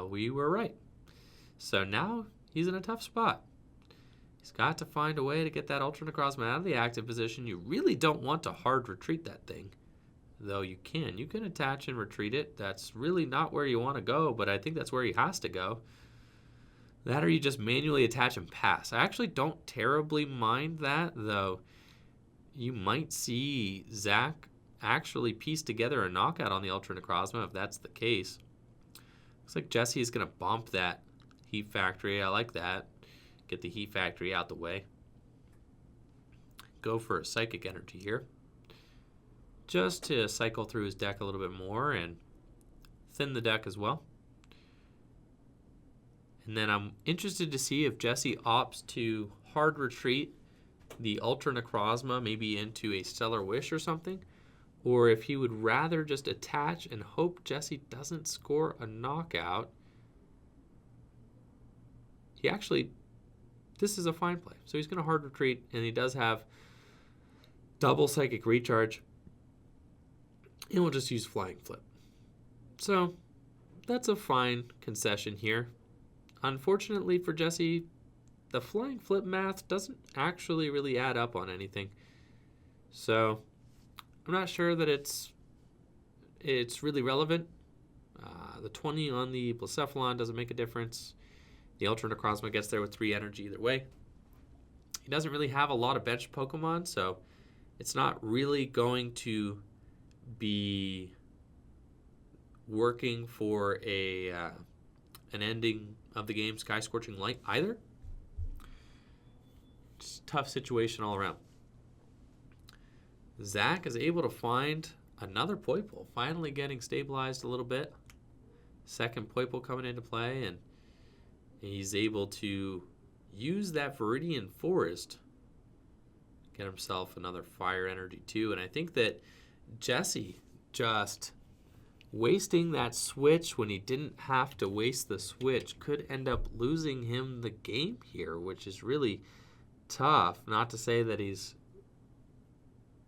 we were right. So now he's in a tough spot. He's got to find a way to get that Ultra Necrozma out of the active position. You really don't want to hard retreat that thing, though you can. You can attach and retreat it. That's really not where you want to go, but I think that's where he has to go. That or you just manually attach and pass. I actually don't terribly mind that, though. You might see Zach actually piece together a knockout on the Ultra Necrozma if that's the case. Looks like Jesse is going to bump that Heat Factory. I like that. Get the Heat Factory out the way. Go for a Psychic Energy here. Just to cycle through his deck a little bit more and thin the deck as well. And then I'm interested to see if Jesse opts to hard retreat the Ultra Necrozma maybe into a Stellar Wish or something. Or if he would rather just attach and hope Jesse doesn't score a knockout. He actually, this is a fine play. So he's going to hard retreat, and he does have double Psychic Recharge. And we'll just use Flying Flip. So that's a fine concession here. Unfortunately for Jesse, the Flying Flip math doesn't actually really add up on anything. So I'm not sure that it's really relevant. The 20 on the Blacephalon doesn't make a difference. The Ultra Necrozma gets there with 3 energy either way. He doesn't really have a lot of bench Pokemon, so it's not really going to be working for an ending of the game, Sky Scorching Light, either. Just a tough situation all around. Zach is able to find another Poiple, finally getting stabilized a little bit. Second Poiple coming into play, and he's able to use that Viridian Forest, get himself another fire energy too. And I think that Jesse just wasting that switch when he didn't have to waste the switch could end up losing him the game here, which is really tough. Not to say that he's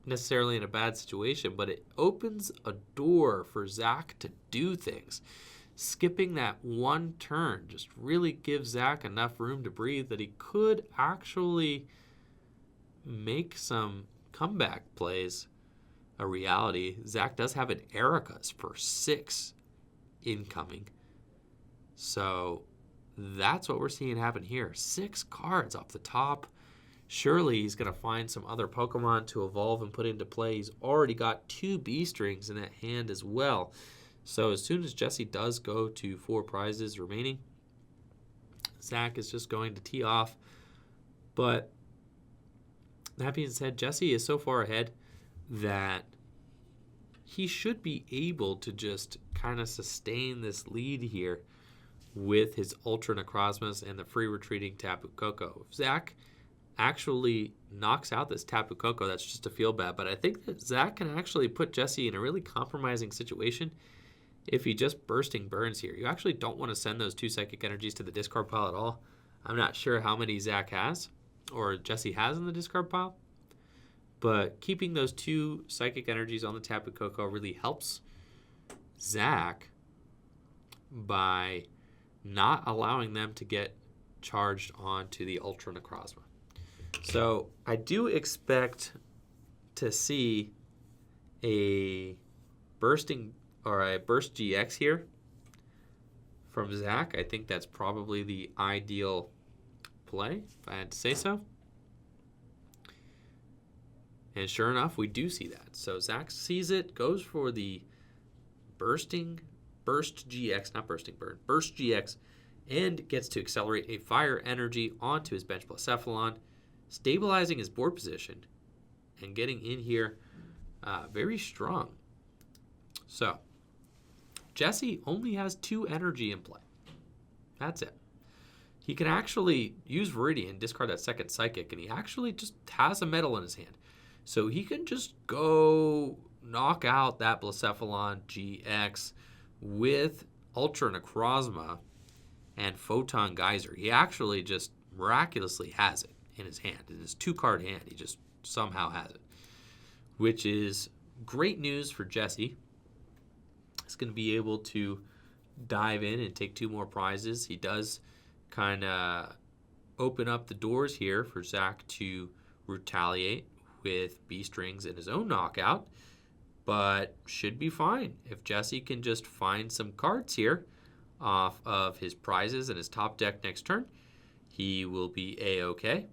necessarily in a bad situation, but it opens a door for Zach to do things. Skipping that one turn just really gives Zach enough room to breathe that he could actually make some comeback plays a reality. Zach does have an Erica's for 6 incoming. So that's what we're seeing happen here. 6 cards off the top. Surely he's going to find some other Pokemon to evolve and put into play. He's already got 2 B-strings in that hand as well. So as soon as Jesse does go to 4 prizes remaining, Zach is just going to tee off. But that being said, Jesse is so far ahead that he should be able to just kind of sustain this lead here with his Ultra Necrozmas and the free retreating Tapu Koko. If Zach actually knocks out this Tapu Koko, that's just a feel bad. But I think that Zach can actually put Jesse in a really compromising situation if he just bursting burns here. You actually don't want to send those 2 psychic energies to the discard pile at all. I'm not sure how many Zach has or Jesse has in the discard pile, but keeping those 2 psychic energies on the Tapu Koko really helps Zach by not allowing them to get charged onto the Ultra Necrozma. So I do expect to see a burst GX here from Zach. I think that's probably the ideal play, if I had to say so. And sure enough, we do see that. So Zach sees it, goes for the Burst GX, and gets to accelerate a fire energy onto his bench Blacephalon, stabilizing his board position and getting in here very strong. So Jesse only has 2 energy in play. That's it. He can actually use Viridian, discard that second Psychic, and he actually just has a metal in his hand. So he can just go knock out that Blacephalon GX with Ultra Necrozma and Photon Geyser. He actually just miraculously has it in his hand. In his 2-card hand, he just somehow has it, which is great news for Jesse. He's going to be able to dive in and take 2 more prizes. He does kind of open up the doors here for Zach to retaliate with B-strings in his own knockout, but should be fine if Jesse can just find some cards here off of his prizes and his top deck next turn. He will be A-okay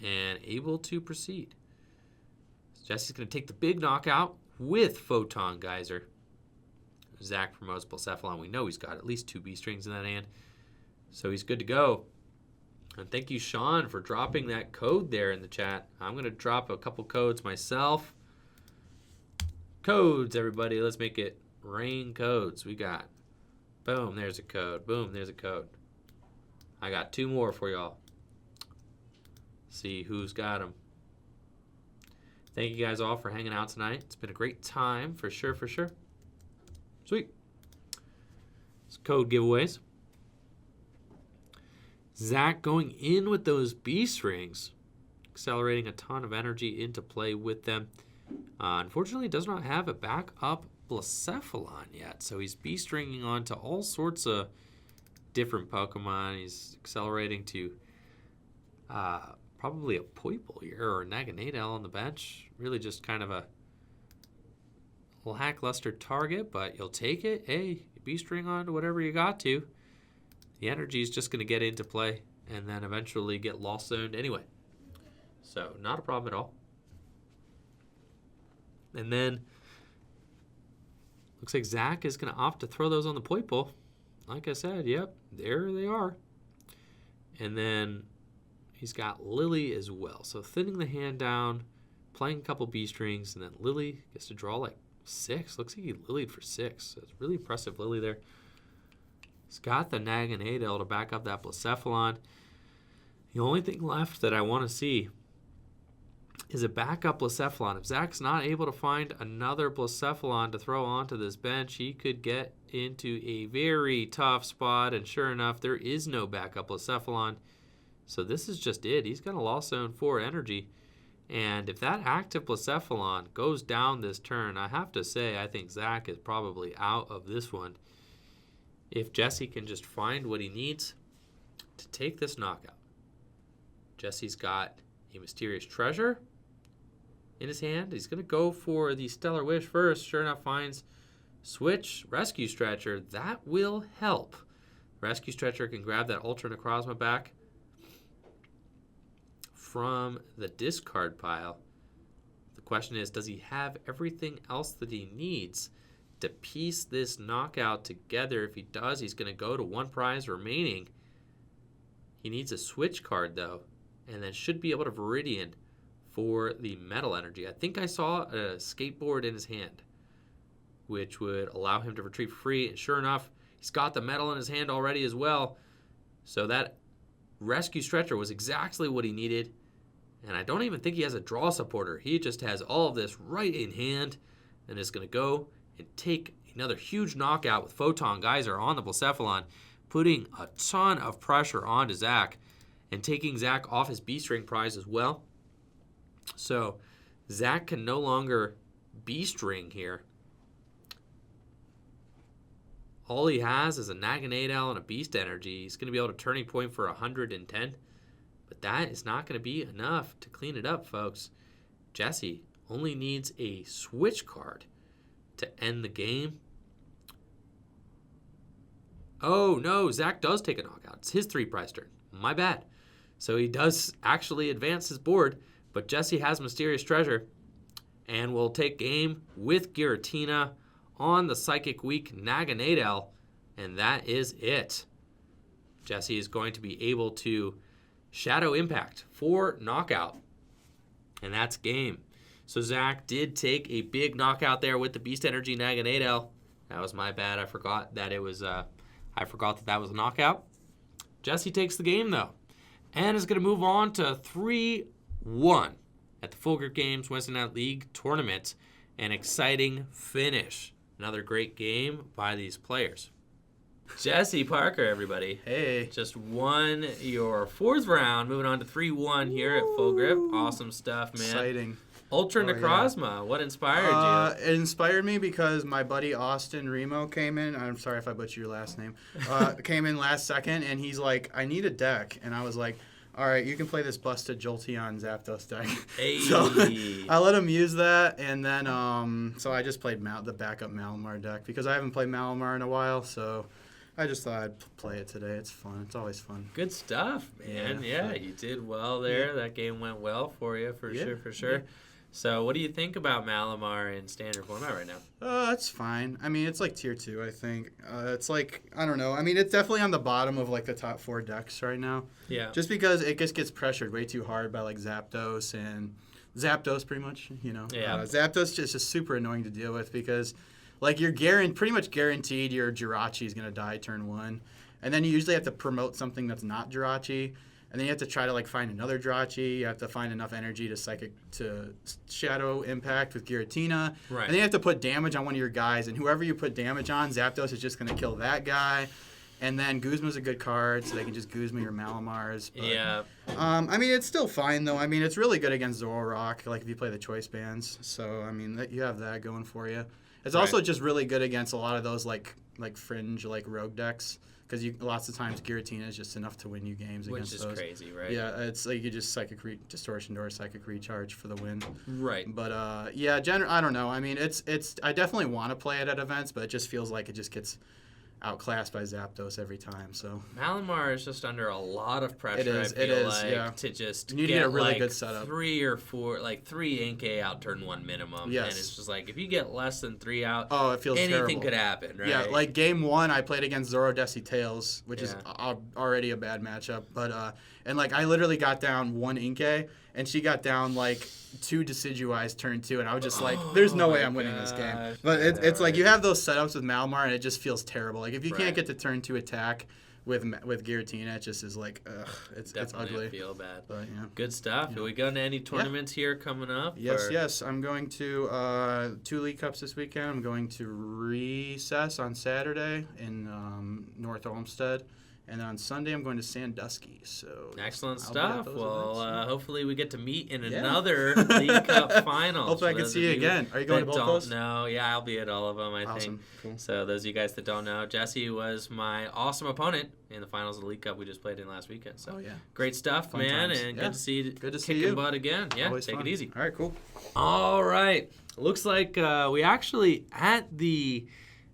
and able to proceed. So Jesse's going to take the big knockout with Photon Geyser. Zach promotes Blacephalon. We know he's got at least 2 B-strings in that hand, so he's good to go. And thank you, Sean, for dropping that code there in the chat. I'm going to drop a couple codes myself. Codes, everybody. Let's make it rain codes. We got, boom, there's a code. Boom, there's a code. I got 2 more for y'all. See who's got them. Thank you guys all for hanging out tonight. It's been a great time, for sure, for sure. Sweet. It's code giveaways. Zach going in with those B-strings, accelerating a ton of energy into play with them. Unfortunately, does not have a backup Blacephalon yet, so he's B-stringing onto all sorts of different Pokemon. He's accelerating to probably a Poiple here or a Naganadel on the bench. Really just kind of a lackluster target, but you'll take it. Hey, B-string on to whatever you got to. The energy is just going to get into play and then eventually get lost zoned anyway. So not a problem at all. And then looks like Zach is going to opt to throw those on the point bowl. Like I said, yep, there they are. And then he's got Lily as well. So thinning the hand down, playing a couple B strings, and then Lily gets to draw like 6. Looks like he Lilied for 6. So it's really impressive Lily there. He's got the Nag and Adel to back up that Blacephalon. The only thing left that I want to see is a backup Blacephalon. If Zach's not able to find another Blacephalon to throw onto this bench, he could get into a very tough spot. And sure enough, there is no backup Blacephalon. So this is just it. He's going to lost zone 4 energy. And if that active Blacephalon goes down this turn, I have to say I think Zach is probably out of this one. If Jesse can just find what he needs to take this knockout. Jesse's got a Mysterious Treasure in his hand. He's going to go for the Stellar Wish first. Sure enough, finds Switch, Rescue Stretcher. That will help. Rescue Stretcher can grab that Ultra Necrozma back from the discard pile. The question is, does he have everything else that he needs to piece this knockout together? If he does, he's going to go to 1 prize remaining. He needs a Switch card, though, and then should be able to Viridian for the Metal Energy. I think I saw a Skateboard in his hand, which would allow him to retrieve free. And sure enough, he's got the Metal in his hand already as well. So that Rescue Stretcher was exactly what he needed. And I don't even think he has a draw supporter. He just has all of this right in hand and is going to go and take another huge knockout with Photon Geyser on the Blacephalon, putting a ton of pressure onto Zach and taking Zach off his B-string prize as well. So Zach can no longer B-string here. All he has is a Naganadel and a Beast Energy. He's going to be able to turning point for 110. But that is not going to be enough to clean it up, folks. Jesse only needs a Switch card to end the game. Oh, no, Zach does take a knockout. It's his 3-prize turn. My bad. So he does actually advance his board, but Jesse has Mysterious Treasure and will take game with Giratina on the Psychic Weak Naganadel, and that is it. Jesse is going to be able to Shadow Impact for knockout, and that's game. So Zach did take a big knockout there with the Beast Energy Naganadel. That was my bad. I forgot that it was. I forgot that was a knockout. Jesse takes the game though, and is going to move on to 3-1 at the Full Grip Games Wednesday Night League tournament. An exciting finish. Another great game by these players. Jesse Parker, everybody. Hey. Just won your 4th round. Moving on to 3-1 here at Full Grip. Awesome stuff, man. Exciting. Ultra Necrozma. What inspired you? It inspired me because my buddy Austin Remo came in. I'm sorry if I butchered your last name. Came in last second, and he's like, I need a deck. And I was like, all right, you can play this Busted Jolteon Zapdos deck. Hey. So I let him use that, and then so I just played the backup Malamar deck because I haven't played Malamar in a while, so I just thought I'd play it today. It's fun. It's always fun. Good stuff, man. Yeah, you did well there. Yeah. That game went well for you, for sure. Yeah. So what do you think about Malamar in standard format right now? It's fine. I mean, it's like tier 2, I think. It's like, I don't know. I mean, it's definitely on the bottom of like the top 4 decks right now. Yeah. Just because it just gets pressured way too hard by like Zapdos and Zapdos pretty much, you know. Yeah. Zapdos is just super annoying to deal with because like you're pretty much guaranteed your Jirachi is going to die turn 1. And then you usually have to promote something that's not Jirachi. And then you have to try to like find another Jirachi. You have to find enough energy to Shadow Impact with Giratina. Right. And then you have to put damage on one of your guys. And whoever you put damage on, Zapdos is just going to kill that guy. And then Guzma's a good card, so they can just Guzma your Malamars. But, yeah. I mean, it's still fine, though. I mean, it's really good against Zoaroark, like if you play the choice bands. So, I mean, you have that going for you. It's also just really good against a lot of those like fringe like rogue decks because lots of times Giratina is just enough to win you games against those. Which is crazy, right? Yeah, it's like you just Psychic Distortion or Psychic Recharge for the win. Right. But I don't know. I mean, I definitely want to play it at events, but it just feels like it just gets outclassed by Zapdos every time. So Malamar is just under a lot of pressure. It is, I feel like, yeah. to just You need to get get a really like good setup. 3 or 4, like 3 Inkay out turn 1 minimum. Yes. And it's just like if you get less than 3 out, it feels anything terrible. could happen, right? Yeah, like game 1, I played against Zorodesi Tails, which is Yeah. already a bad matchup. But and like I literally got down 1 Inkay, and she got down like 2 Decidueyes turn 2, and I was just like, "There's no way I'm winning this game." gosh. But Yeah, it's like right. you have those setups with Malamar, and it just feels terrible. Like if you Right. can't get to turn 2 attack with Giratina, it just is like, ugh, it's Definitely ugly. feel bad. But yeah. Good stuff. Are we going to any tournaments here coming up? Yes, or- yes. I'm going to 2 League Cups this weekend. I'm going to Recess on Saturday in North Olmsted. And on Sunday, I'm going to Sandusky. So Excellent I'll be at stuff. those Well, events, yeah. hopefully we get to meet in Yeah. another League Cup final. Hopefully I can see you again. Are you going to both those? No, yeah, I'll be at all of them, I think. Awesome. Cool. So those of you guys that don't know, Jesse was my awesome opponent in the finals of the League Cup we just played in last weekend. So Oh, yeah. great stuff, Fun man, times. and Yeah. good to see Good to see kicking you. butt again. Yeah, Always take fun. it easy. All right, cool. All right. Looks like we actually at the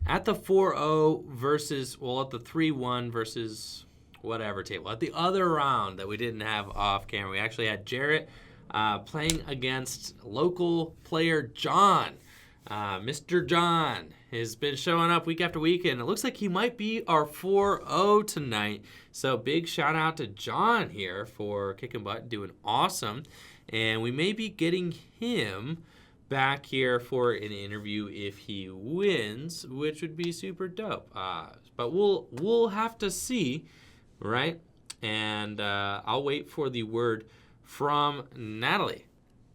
4-0 versus at the 3-1 versus whatever table. At the other round that we didn't have off camera, we actually had Jarrett playing against local player John. Mr. John has been showing up week after week, and it looks like he might be our 4-0 tonight. So big shout out to John here for kicking butt, doing awesome. And we may be getting him back here for an interview if he wins, which would be super dope. But we'll have to see. Right? And I'll wait for the word from Natalie.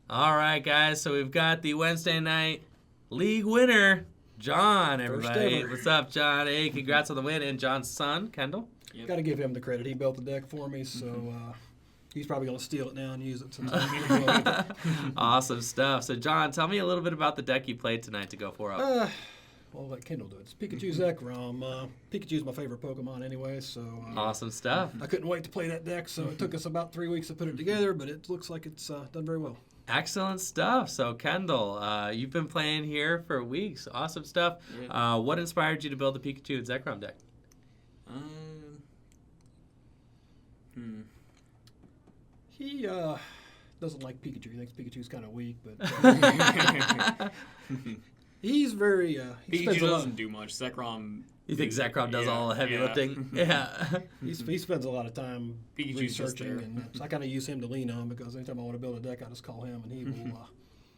All right, guys. So we've got the Wednesday night league winner, John, everybody. ever. What's up, John? Hey, congrats on the win. And John's son, Kendall. Got to give him the credit. He built the deck for me, so he's probably going to steal it now and use it sometime. Awesome stuff. So, John, tell me a little bit about the deck you played tonight to go 4-0. Well, let Kendall do it. It's Pikachu Zekrom. Pikachu's my favorite Pokemon anyway, so Awesome stuff. I couldn't wait to play that deck, so it took us about 3 weeks to put it together, but it looks like it's done very well. Excellent stuff. So, Kendall, you've been playing here for weeks. Awesome stuff. Yeah. What inspired you to build the Pikachu and Zekrom deck? He doesn't like Pikachu. He thinks Pikachu's kind of weak, but he's very... he Pikachu spends a lot. doesn't do much. Zekrom. You think Zekrom does all the heavy lifting? Yeah. He spends a lot of time Pikachu's just researching, there. and so I kind of use him to lean on because anytime I want to build a deck, I just call him, and he will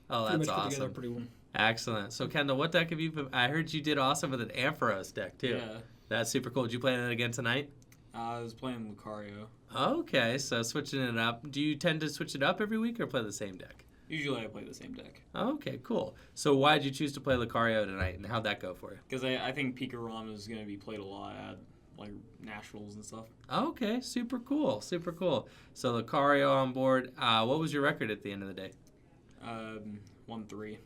Oh, pretty that's much put together awesome. pretty well. Excellent. So, Kendall, what deck have you been? I heard you did awesome with an Ampharos deck, too. Yeah. That's super cool. Did you play that again tonight? I was playing Lucario. Okay, so switching it up. Do you tend to switch it up every week or play the same deck? Usually I play the same deck. Okay, cool. So why did you choose to play Lucario tonight, and how'd that go for you? Because I think Pikarom is going to be played a lot at like nationals and stuff. Okay, super cool, super cool. So Lucario on board. What was your record at the end of the day? 1-3.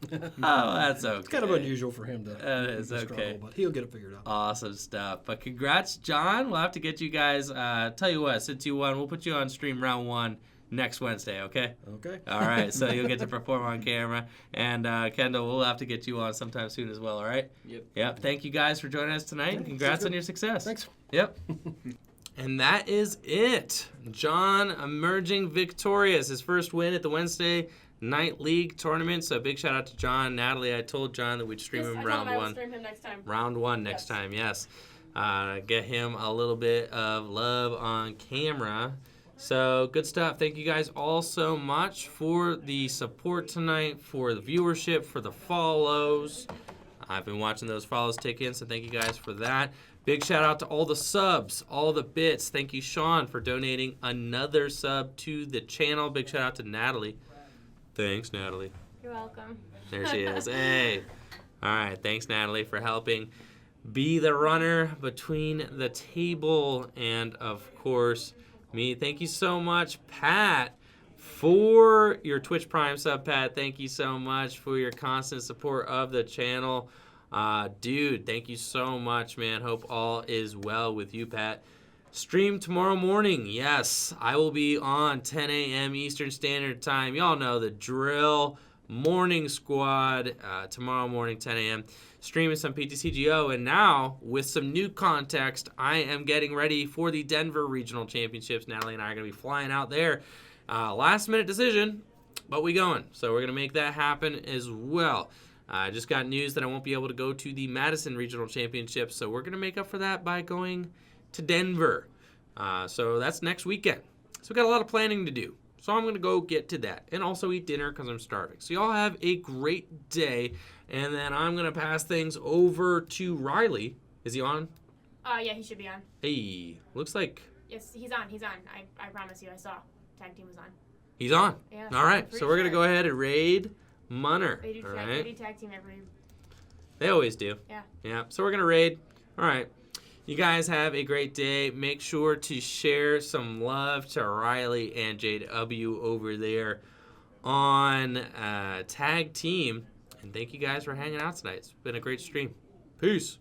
Oh, that's okay. It's kind of unusual for him to That is struggle, okay. but he'll get it figured out. Awesome stuff. But congrats, John. We'll have to get you guys. Tell you what, since you won, we'll put you on stream round 1 next Wednesday, okay? Okay. All right, so you'll get to perform on camera. And Kendall, we'll have to get you on sometime soon as well, all right? Yep. Thank you guys for joining us tonight. Yeah, Congrats sounds on good. your success. Thanks. Yep. And that is it. John emerging victorious. His first win at the Wednesday Night League tournament. So big shout out to John. Natalie, I told John that we'd stream him round 1. Stream him next time. Round 1 next time, yes. Get him a little bit of love on camera. So good stuff. Thank you guys all so much for the support tonight, for the viewership, for the follows. I've been watching those follows tick in, so thank you guys for that. Big shout out to all the subs, all the bits. Thank you, Sean, for donating another sub to the channel. Big shout out to Natalie. Thanks, Natalie. You're welcome. There she is. Hey. All right. Thanks, Natalie, for helping be the runner between the table and, of course, me. Thank you so much, Pat, for your Twitch Prime sub, Pat. Thank you so much for your constant support of the channel. Dude, thank you so much, man. Hope all is well with you, Pat. Stream tomorrow morning. Yes, I will be on 10 a.m. Eastern Standard Time. Y'all know the drill. Morning squad. Tomorrow morning, 10 a.m. Streaming some PTCGO. And now, with some new context, I am getting ready for the Denver Regional Championships. Natalie and I are going to be flying out there. Last minute decision, but we going. So we're going to make that happen as well. I just got news that I won't be able to go to the Madison Regional Championships, so we're going to make up for that by going to Denver. So that's next weekend. So we got a lot of planning to do. So I'm going to go get to that and also eat dinner because I'm starving. So y'all have a great day, and then I'm going to pass things over to Riley. Is he on? Yeah, he should be on. Hey, looks like... Yes, he's on. I promise you, I saw. Tag team was on. He's on? Yeah. All right, so we're going to go ahead and raid Munner. They do all tag, right? they do tag team every... They always do. Yeah. Yeah, so we're going to raid. All right. You guys have a great day. Make sure to share some love to Riley and JW over there on Tag Team. And thank you guys for hanging out tonight. It's been a great stream. Peace.